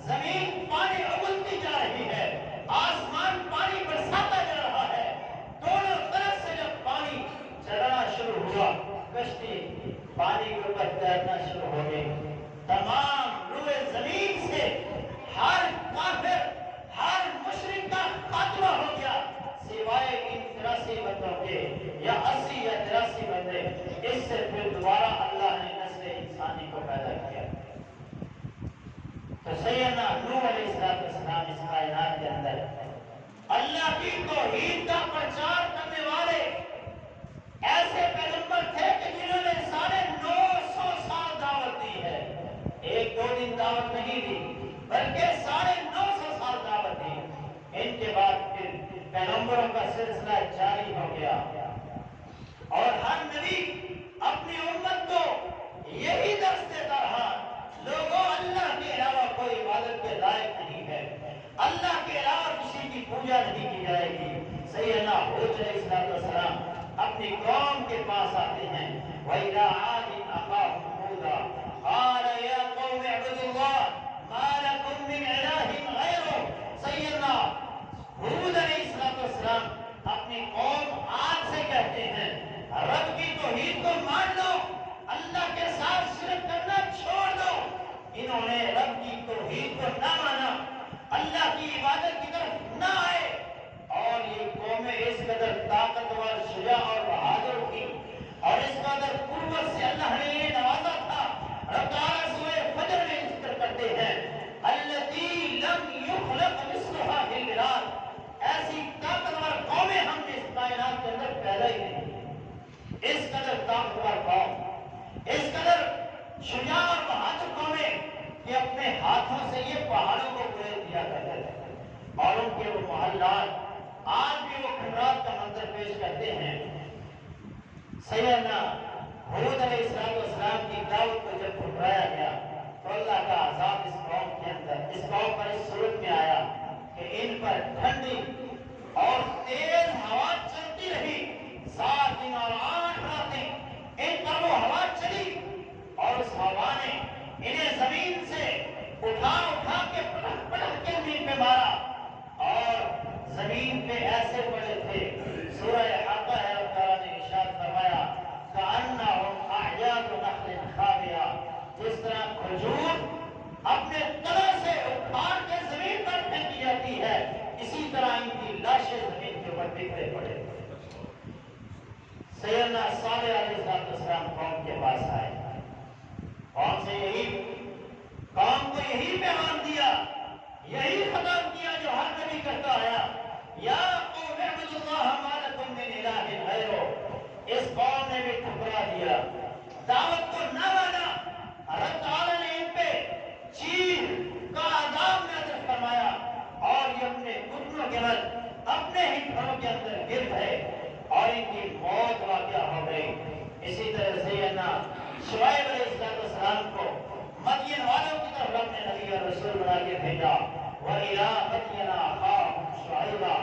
زمین پانی اگلتی جا رہی ہے، آسمان پانی برساتا جا رہا ہے۔ دونوں طرف سے جب پانی چلنا شروع ہوا، کشتی پانی کے اوپر تیرنا شروع ہو گئی۔ تمام روئے زمین سے ہر کافر، ہر مشرک کا خاتمہ ہو گیا، سوائے ان 83 بندوں کے، یا 80 یا 83 بندے۔ اس سے پھر دوبارہ اللہ نے نسل انسانی کو پیدا کیا۔ تو سیدنا نوح علیہ السلام اس کائنات کے اندر اللہ کی توحید کا پرچار کرنے والے ایسے پیغمبر تھے کہ جنہوں نے 950 سال دعوت دی ہے۔ ایک دو دن دعوت نہیں دی، بلکہ 950 سال دعوت دی۔ ان کے بعد پھر پیغمبروں کا سلسلہ جاری ہو گیا، اور ہر نبی اپنی امت کو یہی درس دیتا رہا، لوگوں اللہ کے علاوہ کوئی عبادت کے لائق نہیں ہے، اللہ کے علاوہ کسی کی پوجا نہیں کی جائے گی۔ سیدنا ہود علیہ السلام اپنی قوم کے پاس آتے ہیں، وَإِلَىٰ عَادٍ أَخَاهُمْ هُودًا قَالَ يَا قَوْمِ اعْبُدُوا اللَّهَ مَا لَكُم مِّنْ إِلَٰهٍ غَيْرُهُ۔ سیدنا ہود علیہ السلام اپنی قوم عاد سے کہتے ہیں، رب کی توحید کو مان لو، اللہ کے ساتھ شرک کرنا چھوڑ دو۔ انہوں نے رب کی توحید کو نہ مانا، اللہ کی عبادت کی طرف نہ آئے، اور یہ قومیں اس قدر طاقتور، شجاع اور بہادر تھی، اور اس قدر قوت سے اللہ نے یہ نوازا تھا۔ رب تعالیٰ سورہ فجر میں ذکر کرتے ہیں، الَّتِي لَمْ يُخْلَقْ مِثْلُهَا فِي الْبِلَادِ، ایسی طاقتور قومیں ہم نے اس کائنات کے اندر پیدا ہی نہیں۔ اس قدر طاقتور قوم، اس قدر شجاع اور بہادر قومیں کہ اپنے ہاتھوں سے یہ پہاڑوں کو کوڑ دیا کرتے تھے، اور ان کے وہ محلات آج بھی وہ کھنڈرات کا منظر پیش کرتے ہیں۔ سیدنا ہود علیہ السلام کی دعوت کو جب ٹھکرایا گیا تو اللہ کا عذاب اس قوم کے اندر، اس قوم پر اس صورت میں آیا کہ ان پر ٹھنڈی اور تیز ہوا چلتی رہی، 7 دن اور 8 راتیں ان پر وہ ہوا چلی، اور اس ہوا نے انہیں زمین سے اٹھا اٹھا کے پٹک پٹک کے زمین پہ مارا، اور زمین پہ ایسے پڑے تھے۔ سورہ حاقہ ہے، رب تعالیٰ نے ارشاد فرمایا کأنہم اعجاز نخل خاویہ، جس طرح کھجور اپنے تنے سے اکھاڑ کے زمین پر پھینکی جاتی ہے، اسی طرح ان کی لاشیں زمین کے اوپر بکھرے پڑے۔ سیدنا صالح علیہ السلام قوم کے پاس آئے، قوم سے قوم کو یہی پیغام دیا، یہی خطاب کیا جو ہر نبی کرتا آیا، یا قوم اعبدوا اللہ ما لکم من الہ غیرہ۔ اس قوم نے بھی ٹھکرا دیا، دعوت کو نہ مانا، رب تعالیٰ نے ان پہ چیر کا عذاب نازل فرمایا، اور یہ اپنے گھٹنوں کے بل اپنے ہی گھروں کے اندر گر گئے، اور ان کی موت واقع ہو گئی۔ اسی طرح سے شعیب علیہ السلام کو مدین والوں کی طرف رب نے نبی اور رسول بنا کے بھیجا، وَإِلَىٰ مَدْيَنَ أَخَاهُمْ شُعَيْبًا،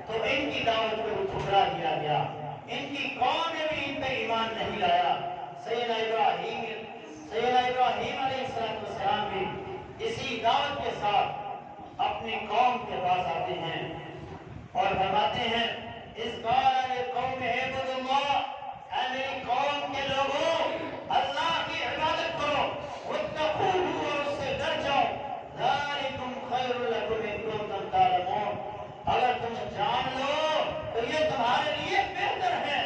تو ان کی دعوت کو بھی ٹھکرا دیا گیا، ان کی قوم نے بھی ان پہ ایمان نہیں لایا۔ سیدنا ابراہیم علیہ السلام بھی اسی دعوت کے ساتھ اپنی قوم کے پاس آتے ہیں اور فرماتے ہیں، اس قال قوم اعبدوا اللہ، اے میری قوم کے لوگوں اللہ کی عبادت کرو، واتقوہ، اور اس سے ڈر جاؤ، ذالکم خیر لکم ان کنتم تعلمون، اگر تم جان لو تو یہ تمہارے لیے بہتر ہے،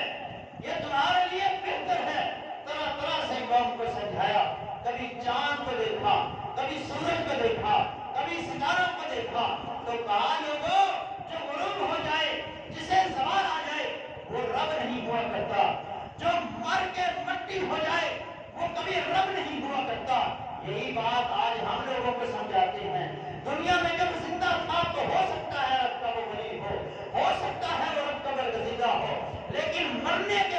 یہ تمہارے لیے بہتر ہے۔ طرح طرح سے قوم کو سمجھایا، کبھی چاند کو دیکھا، کبھی سورج کو دیکھا، کبھی ستاروں کو دیکھا، تو کہا لوگوں جو غروب ہو جائے، جسے زوال آ جائے، وہ رب نہیں ہوا کرتا، جو مر کے مٹی ہو جائے وہ کبھی رب نہیں ہوا کرتا۔ یہی بات آج ہم لوگوں کو سمجھاتے ہیں۔ دنیا میں جب زندہ تھا تو ہو سکتا ہے رب کا وہ ولی ہو سکتا ہے وہ رب کا برگزیدہ ہو، لیکن مرنے کے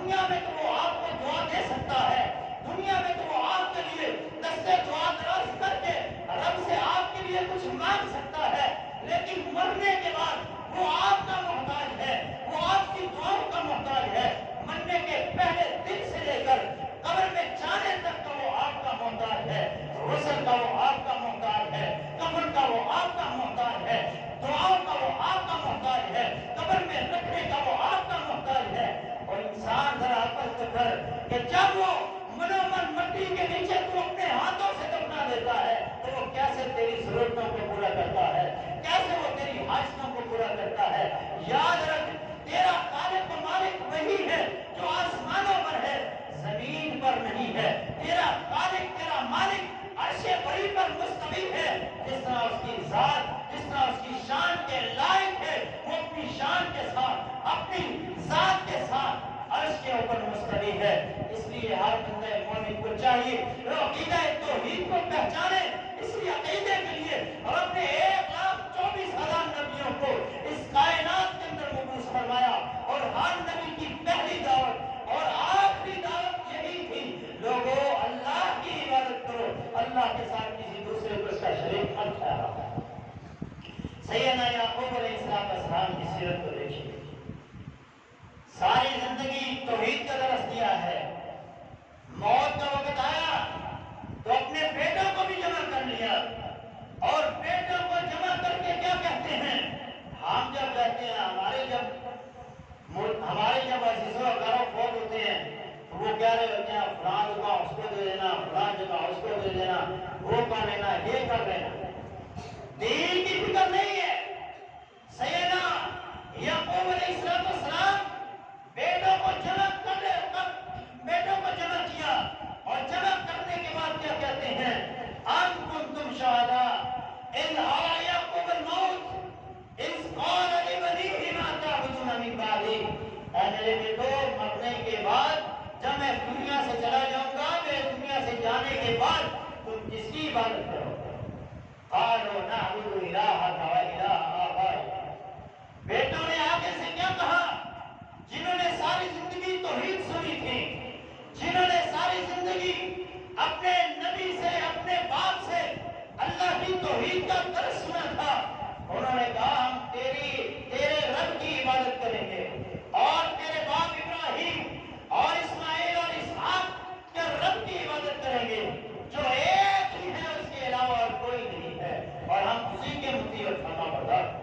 دنیا میں تو وہ آپ کو دعا دے سکتا ہے، دنیا میں تو وہ آپ کے لیے دستے دعا دراز کر کے رب سے آپ کے لیے کچھ مانگ سکتا ہے، لیکن مرنے کے بعد وہ آپ کا محتاج ہے، وہ آپ کی دعاؤں کا محتاج ہے۔ مرنے کے پہلے دن سے لے کر قبر میں جانے تک کا وہ آپ کا محتاج ہے، غسل کا وہ آپ کا محتاج ہے، کفن کا وہ آپ کا محتاج ہے، دعاؤں کا وہ آپ کا محتاج ہے، قبر میں رکھنے کا وہ آپ کا محتاج ہے۔ اور انسان ذرا عقل کر کہ جب وہ منومن مٹی کے نیچے تو اپنے ہاتھوں سے دفنا دیتا ہے تو وہ کیسے تیری ضرورتوں کو پورا کرتا ہے، کیسے وہ تیری حاجتوں کو پورا کرتا ہے۔ یاد رکھ، تیرا خالق و مالک وہی ہے جو آسمانوں پر ہے، زمین پر نہیں ہے۔ تیرا خالق، تیرا مالک عرش بری پر مستوی ہے۔ جس طرح اس کی ذات، جس طرح اس کی شان کے لائق ہے، وہ اپنی شان کے ساتھ، اپنی ذات کے ساتھ عرش کے اوپر مستوی ہے۔ اس لیے ہر بندہ مومن کو چاہیے وہ عقیدہ توحید کو پہچانے۔ اس لیے عقیدے کے لیے رب نے 1,24,000 نبیوں کو اس کائنات کے اندر مبعوث فرمایا، اور ہر نبی کی پہلی دعوت اور آخری دعوت یہی تھی، لوگوں اللہ کی عبادت کرو، اللہ کے ساتھ کسی دوسرے کو اس کا شریک مت ٹھہراؤ۔ سیدنا یعقوب علیہ السلام کی سیرت کو دیکھیے، ساری زندگی توحید کا درس دیا ہے۔ موت کا وقت آیا تو اپنے بیٹوں کو بھی جمع کر لیا، اور بیٹوں کو جمع کر کے کیا کہتے ہیں؟ ہم جب کہتے ہیں ہمارے جب عزیزوں اقارب فوت ہوتے ہیں تو وہ کہہ رہے ہوتے ہیں فلاں جگہ اس کو دے دینا، فلاں جگہ اس کو دے دینا، وہ کر لینا، یہ کر لینا۔ دین کی فکر نہیں ہے۔ سیدنا یعقوب علیہ السلام بیٹوں کو جمع کیا، اور جمع کرنے کے بعد کیا کہتے ہیں؟ ام کنتم شہداء اذ حضر یعقوب الموت اذ قال لبنیہ ما تعبدون من بعدی۔ اے میرے بیٹو، مرنے کے بعد جب میں دنیا سے چلا جاؤں گا، میرے دنیا سے جانے کے بعد تم کس کی عبادت کرو گے؟ قالوا نعبد الہک و الہ آبائک۔ بیٹوں نے آگے سے کیا کہا؟ جنہوں نے ساری زندگی توحید سنی تھی، جنہوں نے ساری زندگی اپنے نبی سے، اپنے باپ سے اللہ کی توحید کا درس سنا تھا، انہوں نے کہا ہم تیرے رب کی عبادت کریں گے، اور تیرے باپ ابراہیم اور اسماعیل اور اسحاق کے رب کی عبادت کریں گے جو ایک ہی ہے، اس کے علاوہ اور کوئی نہیں ہے، اور ہم اسی کے مطیع اور فرما بردار۔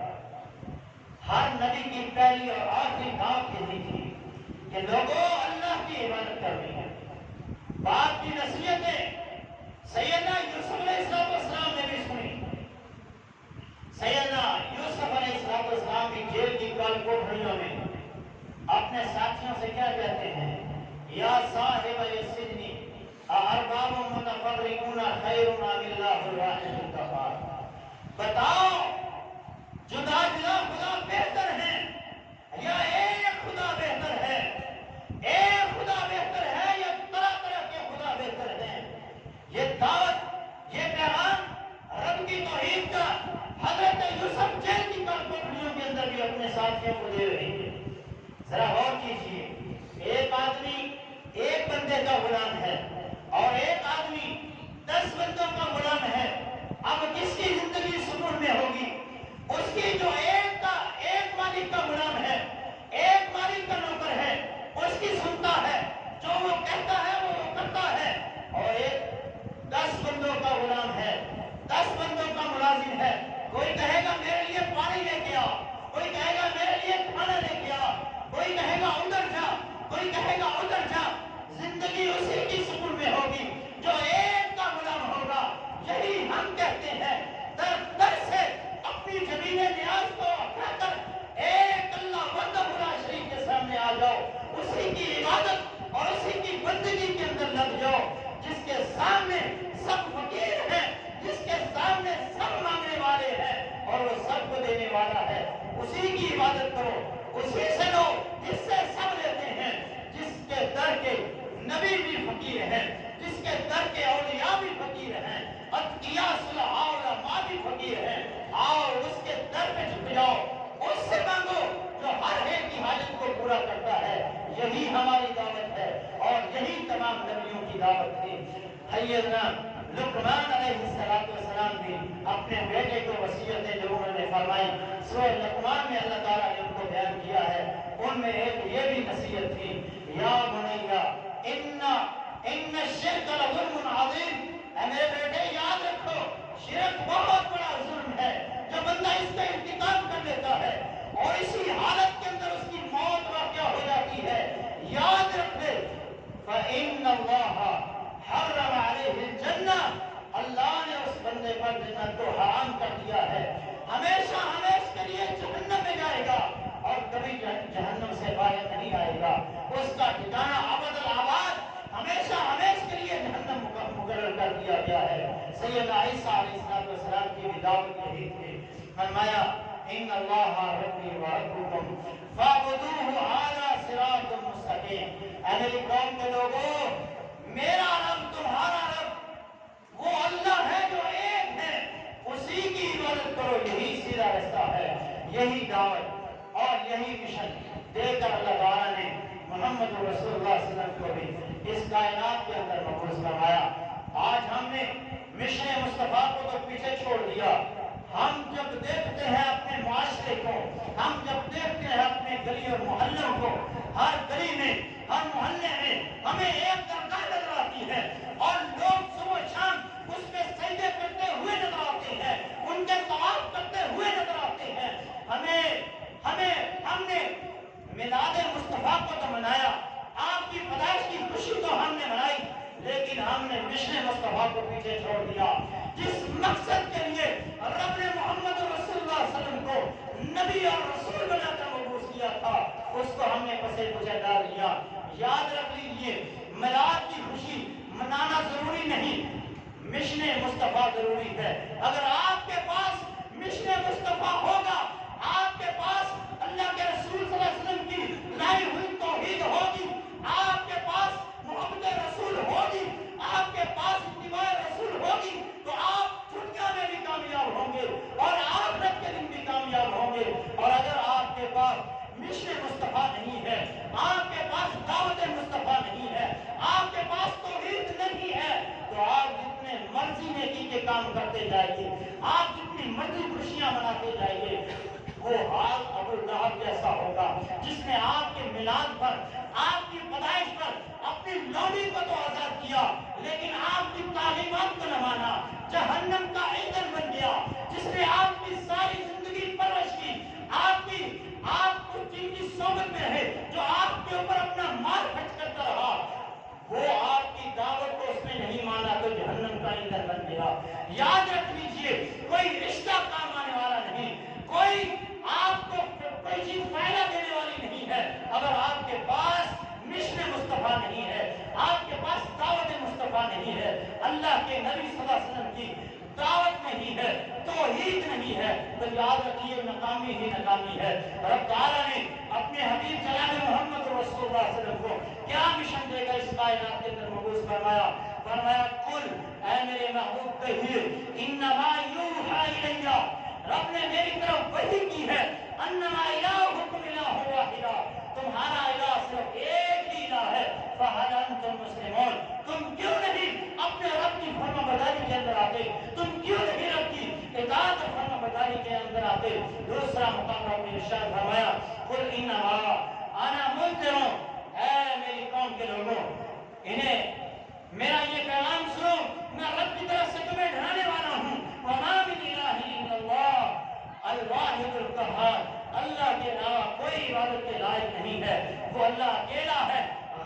ہر نبی کی پہلی اور آخری دعوت یہی تھی کہ لوگوں اللہ کی عبادت کرنی ہے۔ باپ کی نصیحتیں سیدنا یوسف علیہ السلام نے بھی سنی۔ سیدنا یوسف علیہ السلام کی جیل کی کال کوٹھریوں میں اپنے ساتھیوں سے کیا کہتے ہیں؟ یا صاحب السجن ارباب متفرقون خیر ام اللہ الواحد القہار۔ بتاؤ، جدا جدا خدا بہتر ہے یا ایک خدا بہتر ہے؟ ایک خدا بہتر ہے یا طرح طرح کے خدا بہتر ہیں؟ یہ دعوت، یہ پیغام رب کی توحید کا حضرت یوسف جیل کی کوٹھریوں کے اندر بھی اپنے ساتھیوں کو دے رہی ہے۔ ذرا غور کیجیے، ایک آدمی ایک بندے کا غلام ہے اور ایک آدمی 10 بندوں کا غلام ہے۔ اب کس کی زندگی سکون میں ہوگی؟ اس کی جو ایک مالک کا غلام ہے، ایک مالک کا نوکر ہے، اس کی سنتا ہے، جو وہ کہتا ہے وہ کرتا ہے، اور ایک 10 بندوں کا غلام ہے، 10 بندوں کا ملازم ہے۔ کوئی کہے گا میرے لیے پانی لے کے آ، کوئی کہے گا میرے لیے کھانا لے کے آ، کوئی کہے گا ادھر جا، کوئی کہے گا ادھر جا۔ زندگی اسی کی سکون میں ہوگی جو ایک کا غلام ہوگا۔ یہی ہم کہتے ہیں، در در سے اپنی زمین نیاز کو اپنا کر ایک اللہ وحدہ لا شریک کے سامنے آ جاؤ، اسی کی عبادت اور اسی کی بندگی کے اندر لگ جاؤ، جس کے سامنے سب فقیر ہیں، جس کے سامنے سب مانگنے والے ہیں، اور وہ سب کو دینے والا ہے۔ اسی کی عبادت کرو، اسی سے لو جس سے سب لیتے ہیں، جس کے در کے نبی بھی فقیر ہیں، جس کے در کے اولیاء بھی فقیر ہیں، اتقیاء صلحاء علماء بھی فقیر ہیں۔ آؤ اس کے در پہ جھک جاؤ، اس سے مانگو جو ہر ایک کی حاجت کو پورا کرتا ہے۔ یہی ہماری دعوت ہے اور یہی تمام نبیوں کی دعوت تھی۔ حیرنا لقمان علیہ السلام بھی اپنے بیٹے کو وصیتیں جو انہوں نے فرمائی سورہ لقمان میں اللہ تعالیٰ نے ان کو بیان کیا ہے، ان میں ایک یہ بھی نصیحت تھی، یا بنیا ان الشرک لظلم عظیم، اے میرے بیٹے یاد رکھو شرک بہت بڑا ظلم ہے، جو بندہ اس کا ارتکاب کر لیتا ہے اور اسی حالت کے اندر اس کی موت واقع ہو جاتی ہے، یاد رکھ لے فإن اللہ حرم علیہ الجنہ، اللہ نے اس بندے پر جنت کو حرام کر دیا ہے، ہمیشہ ہمیشہ کے لیے جہنم میں جائے گا اور کبھی جہنم سے باہر نہیں آئے گا، اس کا ٹھکانہ ابد الآباد ہمیشہ ہمیشہ کے لیے جہنم مقرر کر دیا گیا ہے۔ سیدنا عیسیٰ علیہ السلام کی بھی دعوت یہی تھی، فرمایا ان اللہ ربی و ربکم فاعبدوہ ھذا صراط مستقیم، اے میری قوم کے لوگوں میرا رب تمہارا رب وہ اللہ ہے جو ایک ہے، اسی کی عبادت کرو، یہی سیدھا راستہ ہے، یہی دعوت اور یہی مشن دے کر اللہ تعالیٰ نے محمد رسول اللہ صلی اللہ علیہ وسلم کو بھی اس کائنات کے اندر مبعوث فرمایا۔ آج ہم نے مشن مصطفیٰ کو تو پیچھے چھوڑ دیا، ہم جب دیکھتے ہیں اپنے معاشرے کو، ہم جب دیکھتے ہیں اپنے گلی اور محلوں کو، ہر گلی میں ہر محلے میں ہمیں ایک درگاہ نظر آتی ہے اور لوگ صبح شام اس میں سجدے کرتے ہوئے نظر آتے ہیں، ان کے طواف کرتے ہوئے نظر آتے ہیں۔ ہم نے میلاد مصطفیٰ کو تو منایا، آپ کی پیدائش کی خوشی تو ہم نے منائی، لیکن ہم نے مشن مصطفیٰ کو پیچھے چھوڑ دیا، جس مقصد کے لیے رب نے محمد رسول اللہ صلی اللہ علیہ وسلم کو نبی اور رسول بنا کر مبعوث کیا تھا، اس کو ہم نے پسے پوچھے ڈال دیا۔ یاد رکھ لیجئے میلاد کی خوشی منانا ضروری نہیں، مشن مصطفیٰ ضروری ہے۔ اگر آپ کے پاس مشن مصطفیٰ ہوگا، آپ کے پاس اللہ کے رسول صلی اللہ علیہ وسلم کی لائی ہوئی توحید ہوگی، آپ کے پاس محبت رسول ہوگی، آپ کے پاس اتباع رسول ہوگی، تو آپ دنیا میں بھی کامیاب ہوں گے اور آخرت کے دن بھی کامیاب ہوں گے۔ اور اگر آپ کے پاس مشن مصطفیٰ نہیں ہے، آپ کے پاس دعوت مصطفیٰ نہیں ہے، آپ کے پاس توحید نہیں ہے، تو آپ جتنے مرضی نیکی کے کام کرتے جائیے، آپ جتنی مرضی خوشیاں مناتے جائیے، وہ حال ابو لہب جیسا ہوگا، جس نے آپ کے میلاد پر، آپ کی پیدائش پر اپنی لونڈی کو تو آزاد کیا لیکن آپ کی تعلیمات کو نہ مانا، جہنم کا ایندھن بن گیا، جس نے آپ کی ساری زندگی پرورش کی، آپ کو جن کی صحبت میں ہے، جو آپ کے اوپر اپنا مال خرچ کرتا رہا، وہ آپ کی دعوت کو اس نے نہیں مانا تو جہنم کا ایندھن بن گیا۔ یاد رکھ لیجئے کوئی رشتہ کام آنے والا نہیں، کوئی آپ کو کوئی چیز فائدہ دینے والی نہیں ہے، اگر آپ کے پاس مشن مصطفیٰ نہیں ہے، آپ کے پاس دعوت مصطفیٰ نہیں ہے، اللہ کے نبی صلی اللہ علیہ وسلم کی دعوت نہیں ہے، توحید نہیں ہے، تو یاد رکھیے ناکامی ہی ناکامی ہے۔ رب تعالیٰ نے اپنے حبیب جناب محمد رسول اللہ صلی اللہ علیہ وسلم کو کیا مشن دے کر اس کائنات کے اندر مبعوث فرمایا کل اے میرے محبوب کہیے انما یوحی الیہ، رب نے میری طرف وحی کی ہے، انما الہکم الہ واحد، تمہارا الہ صرف ایک ہی الہ ہے، فہل انتم مسلمون، تم کیوں نہیں اپنے رب کی فرما برداری کے اندر آتے، تم کیوں نہیں رب کی اطاعت اور فرما برداری کے اندر آتے۔ دوسرا مقام رب نے ارشاد فرمایا قل انما انا منذر، اے میری قوم کے لوگوں انہیں میرا یہ پیغام سنو، میں رب کی طرف سے تمہیں ڈرانے والا ہوں، وما من الہ الا اللہ الواحد القہار، اللہ کے علاوہ کوئی عبادت کے لائق نہیں ہے، وہ اللہ اکیلا ہے،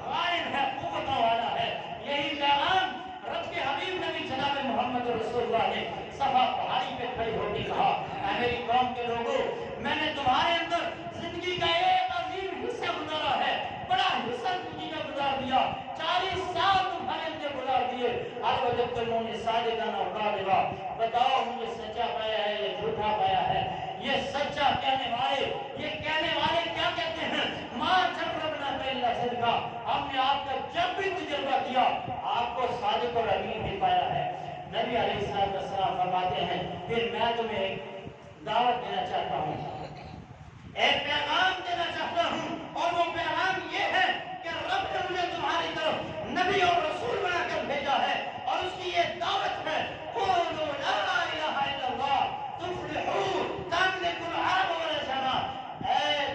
غائب ہے، قوتوں والا ہے۔ یہی پیغام رب کے حبیب نبی جناب محمد رسول اللہ نے صفا پہاڑی پہ کھڑی ہو کے کہا اے میری قوم کے لوگوں میں نے تمہارے اندر زندگی کا ایک عظیم حصہ گزارا ہے، بڑا حصہ زندگی کا گزار دیا، 40 سال تمہارے اندر گزار دیے، آج وجب تمہوں نے صادقاً اور کاذبا، بتاؤ مجھے سچا پایا ہے یا جھوٹا پایا ہے؟ یہ سچا کہنے والے کیا کہتے ہیں؟ ما جربنا الا صدقا، ہم نے آپ کا جب بھی تجربہ کیا آپ کو صادق اور امین بھی پایا ہے۔ نبی علیہ السلام فرماتے ہیں پھر میں تمہیں ایک دعوت دینا چاہتا ہوں، ایک پیغام دینا چاہتا ہوں اور وہ پیغام یہ ہے کہ رب نے مجھے تمہاری طرف نبی اور رسول بنا کر بھیجا ہے اور اس کی یہ دعوت ہے قولوا لا الہ الا اللہ تفلحوا تملکوا العرب والعجم۔ اے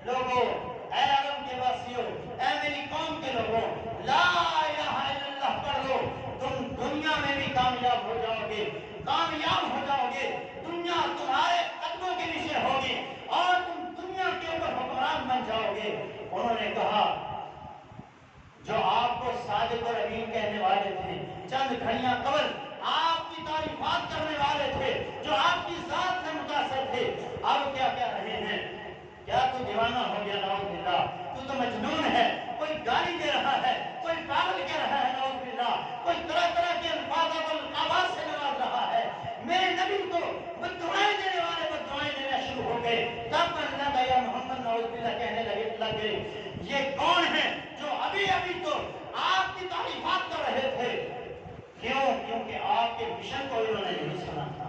لوگوں، اے عرب کے واسیوں، اے میری قوم کے لوگوں، لا الہ الا اللہ پڑھ لو، تم دنیا میں بھی کامیاب ہو جاؤ گے، کامیاب ہو جاؤ گے، دنیا تمہارے قدموں کے نیچے ہوگی اور تم دنیا کے اوپر حکمران بن جاؤ گے۔ انہوں نے کہا جو آپ کو صادق اور امین کہنے والے تھے، چند گھڑیاں قبل آپ کی تعریفات کرنے والے تھے، جو آپ کی ذات سے متاثر تھے، اب کیا کہہ رہے ہیں؟ کیا تو دیوانہ ہو گیا؟ نعوذ باللہ، تو مجنون ہے، کوئی گالی دے رہا ہے، کوئی پاگل کہہ رہا ہے، نعوذ باللہ، کوئی طرح طرح کے الفاظ اور القابات سے نواز رہا ہے۔ میرے نبی کو بددعائیں دینے والے بددعائیں دینا شروع ہو گئے۔ تب اللہ یا محمد نعوذ باللہ کہنے لگے یہ کون ہے جو ابھی ابھی تو آپ کی تعریفات کر رہے تھے؟ کیوں؟ کیونکہ آپ کے مشن کو انہوں نے نہیں سنا تھا،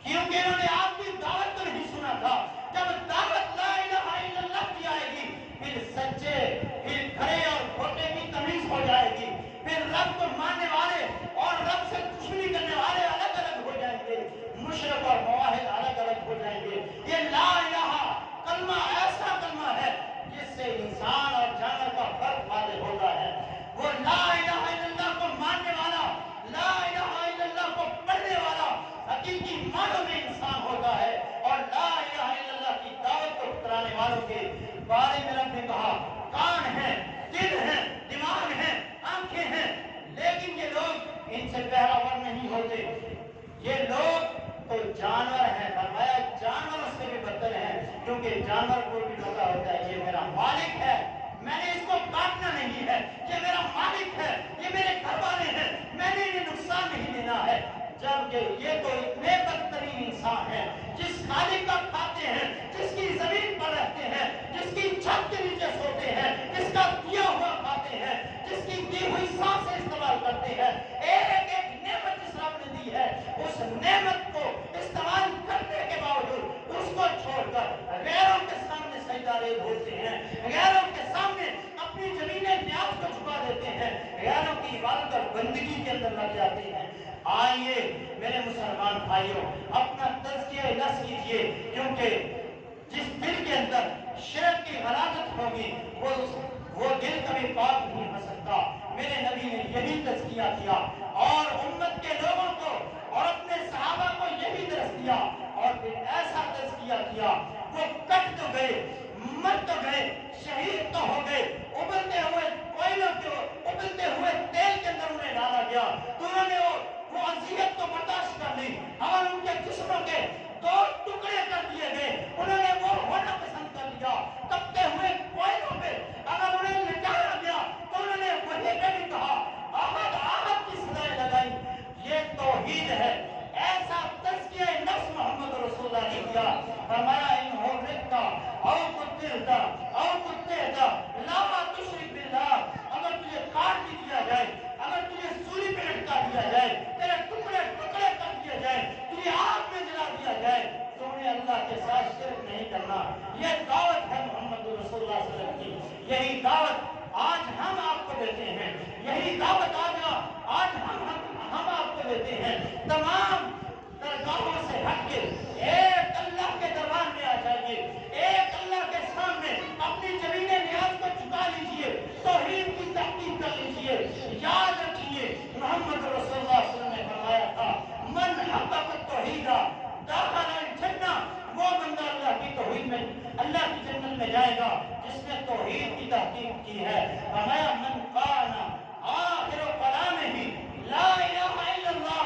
کیونکہ انہوں نے آپ کی دعوت کو نہیں سنا تھا۔ جب دعوت لا الہ الا اللہ کی آئے گی، پھر سچے، پھر کھڑے اور کھوٹے کی تمیز ہو جائے گی، پھر رب کو ماننے والے اور رب سے دشمنی کرنے والے الگ الگ ہو جائیں گے، مشرک اور موحد الگ الگ ہو جائیں گے۔ یہ لا الہ کلمہ ایسا کلمہ ہے جس سے انسان اور جانور کا فرق واضح ہوتا ہے۔ وہ لا الہ الا اللہ کو ماننے والا، لا الہ الا اللہ کو پڑھنے والا حقیقی معنوں میں انسان ہوتا ہے، اور لا الہ الا اللہ کی دعوت کو ٹھکرانے والوں کے بارے میں رب نے کہا کان ہیں، دل ہیں، دماغ ہیں، آنکھیں ہیں، لیکن یہ لوگ ان سے بہراور نہیں ہوتے، یہ لوگ تو جانور ہیں۔ فرمایا جانوروں سے بھی بدتر ہیں، کیونکہ جانور کو بھی پتا ہوتا ہے یہ میرا مالک ہے، میں نے اس کو کاٹنا نہیں ہے، یہ میرا مالک ہے، یہ میرے گھر والے ہیں، میں نے انہیں نقصان نہیں دینا ہے۔ جبکہ یہ تو اتنے بدترین انسان ہیں، جس خالق کا کھاتے ہیں، جس کی زمین پر رہتے ہیں، جس کی چھت کے نیچے سوتے ہیں، جس کا دیا ہوا کھاتے ہیں، جس کی دی ہوئی سانسیں استعمال کرتے ہیں، ایک ایک نعمت جس رب نے دی ہے، اس نعمت کو استعمال کرنے کے باوجود اس کو چھوڑ کر غیروں کے سامنے سجدہ ریز ہوتے ہیں، غیروں کے سامنے اپنی زمین نیاز کو چھپا دیتے ہیں، غیروں کی عبادت اور بندگی کے اندر لگ جاتے ہیں۔ آئیے میرے مسلمان بھائیوں، اپنا تزکیہ نفس کیجیے، کیونکہ جس دل کے اندر شرک کی غلاظت ہوگی وہ دل کبھی پاک نہیں ہو سکتا۔ میرے نبی نے یہی تزکیہ کیا اور امت کے لوگوں کو اور اپنے صحابہ کو یہی درس دیا، اور پھر ایسا تزکیہ کیا وہ کٹ تو گئے، مر تو گئے، شہید تو ہو گئے، ابلتے ہوئے کوئلوں کے ابلتے ہوئے تیل کے اندر انہیں ڈالا گیا تو انہوں نے وہ اذیت تو برداشت کر لی، اور ان کے جسموں کے دو ٹکڑے کر دیے گئے، انہوں نے وہ ہونا پسند کر لیا۔ تپتے ہوئے کوئلوں پہ اگر انہیں لٹایا گیا تو انہوں نے وہی پہ بھی کہا آہد آہد کی سزائیں لگائی۔ یہ توحید ہے۔ ایسا تزکیہ نفس محمد رسول اللہ نے کیا، فرمایا ان ہو رکھتا او قتلتا او قتلتا لا تشرک باللہ، اگر تجھے کاٹ بھی دیا جائے، اگر تجھے سولی پہ لٹکا دیا جائے، تیرے ٹکڑے ٹکڑے کر دیا جائے، تجھے آگ میں جلا دیا جائے، تو انہیں اللہ کے ساتھ شرک نہیں کرنا۔ یہ دعوت ہے محمد رسول اللہ صلی اللہ علیہ وسلم کی، یہی دعوت آج ہم آپ کو دیتے ہیں، یہی دعوت آج ہم آپ کو دیتے ہیں۔ تمام درگاہوں سے ہٹ کے ایک اللہ کے دربار میں آ جائیے، ایک اللہ کے سامنے اپنی زمین نیاز کو چکا لیجئے، توحید کی تحقیق کر لیجئے۔ یاد رکھیے محمد رسول اللہ صلی اللہ علیہ وسلم نے فرمایا تھا من حقق التوحید دخل الجنہ، وہ بندہ اللہ کی توحید میں اللہ کی جنت میں جائے گا جس نے توحید کی تحقیق کی ہے۔ فرمایا من قال آخر کلامہ لا الہ الا اللہ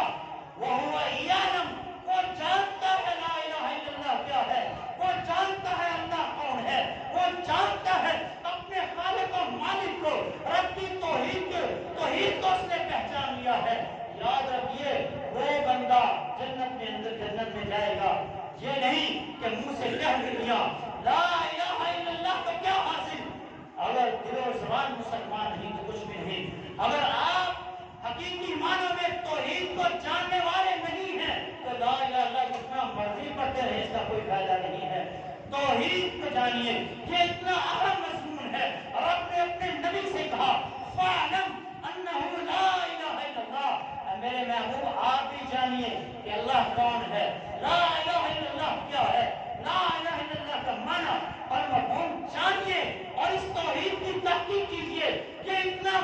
وہو یعلم، وہ جانتا ہے لا الہ الا اللہ کیا ہے، وہ جانتا ہے اللہ کون ہے، وہ جانتا ہے اپنے خالق و مالک کو، رب کی توحید کو اس نے پہچان لیا ہے۔ یاد رکھیے وہ بندہ جنت میں جائے گا، یہ نہیں کہ منہ سے کہہ لیا لا الہ الا اللہ تو کیا حاصل، اگر دل و زبان مسلمان نہیں تو کچھ بھی نہیں۔ اگر آپ حقیقی معنوں میں توحید کو جاننے والے نہیں ہیں تو لا الہ الا اللہ جتنا مرضی پڑھتے رہے اس کا کوئی فائدہ نہیں ہے۔ توحید کو جانیے، یہ اتنا اہم مضمون ہے۔ رب نے اپنے نبی سے کہا فَاعْلَمْ أَنَّهُ لَا إِلَهَ إِلَّا اللَّهُ، میرے محبوب آپ بھی جانیے کہ اللہ کون ہے۔ لا الہ الا اللہ کیا ہے، لا الہ الا اللہ کا معنی اور مفہوم جانیے اور اس توحید کی تحقیق کیجیے۔ یہ اتنا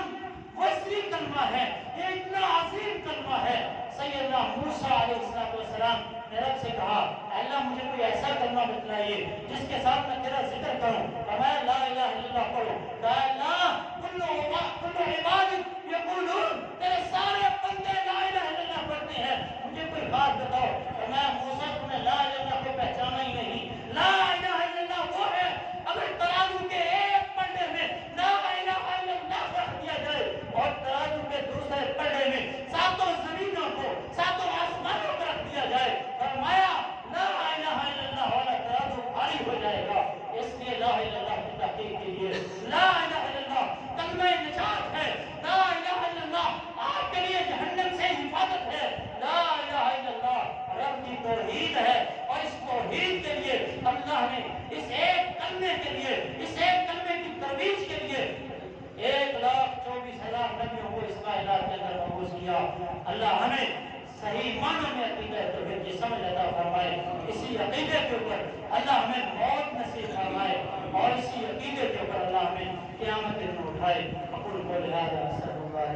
وسیع کلمہ ہے، یہ اتنا عظیم کلمہ ہے۔ سیدنا موسیٰ علیہ السلام نے رب سے کہا اے اللہ مجھے کوئی ایسا کلمہ بتلائیے جس کے ساتھ میں تیرا ذکر کروں، فرمایا لا الہ الا اللہ پڑھو۔ کہا اللہ کل عباد یقولون، تیرے سارے بندے لا الہ الا اللہ پڑھتے ہیں، مجھے کوئی بات بتاؤ۔ فرمایا موسیٰ تم نے لا الہ الا اللہ کو پہچانا ہی نہیں۔ لا الہ الا اللہ وہ ہے اگر ترازو کے ایک پلڑے میں لا الہ الا اللہ رکھ دیا جائے اور ترازو کے دوسرے پلڑے میں ساتوں زمینوں کو، ساتوں آسمانوں کو رکھ دیا جائے، فرمایا لا الہ الا اللہ والا ترازو بھاری ہو جائے گا۔ اس لیے لا الہ الا اللہ کی تحقیق کیجیے۔ لا الہ الا اللہ کلمہ نجات ہے، لا الہ الا اللہ آپ کے لیے جہنم سے حفاظت ہے، لا الہ الا اللہ رب کی توحید ہے۔ اور اس توحید کے لیے اللہ نے اس ایک کلمے کے لیے، اس ایک کلمے کی ترویج کے لیے 1,24,000 نبیوں کو اس کائنات کے اندر مبعوث کیا۔ اللہ ہمیں صحیح معنوں میں عقیدہ توحید کی سمجھ عطا فرمائے۔ اسی عقیدے کے اوپر اللہ ہمیں موت نصیب فرمائے اور اسی عقیدے کے اوپر اللہ ہمیں قیامت کے دن اٹھائے۔ اقول قولی ھذا استغفر اللہ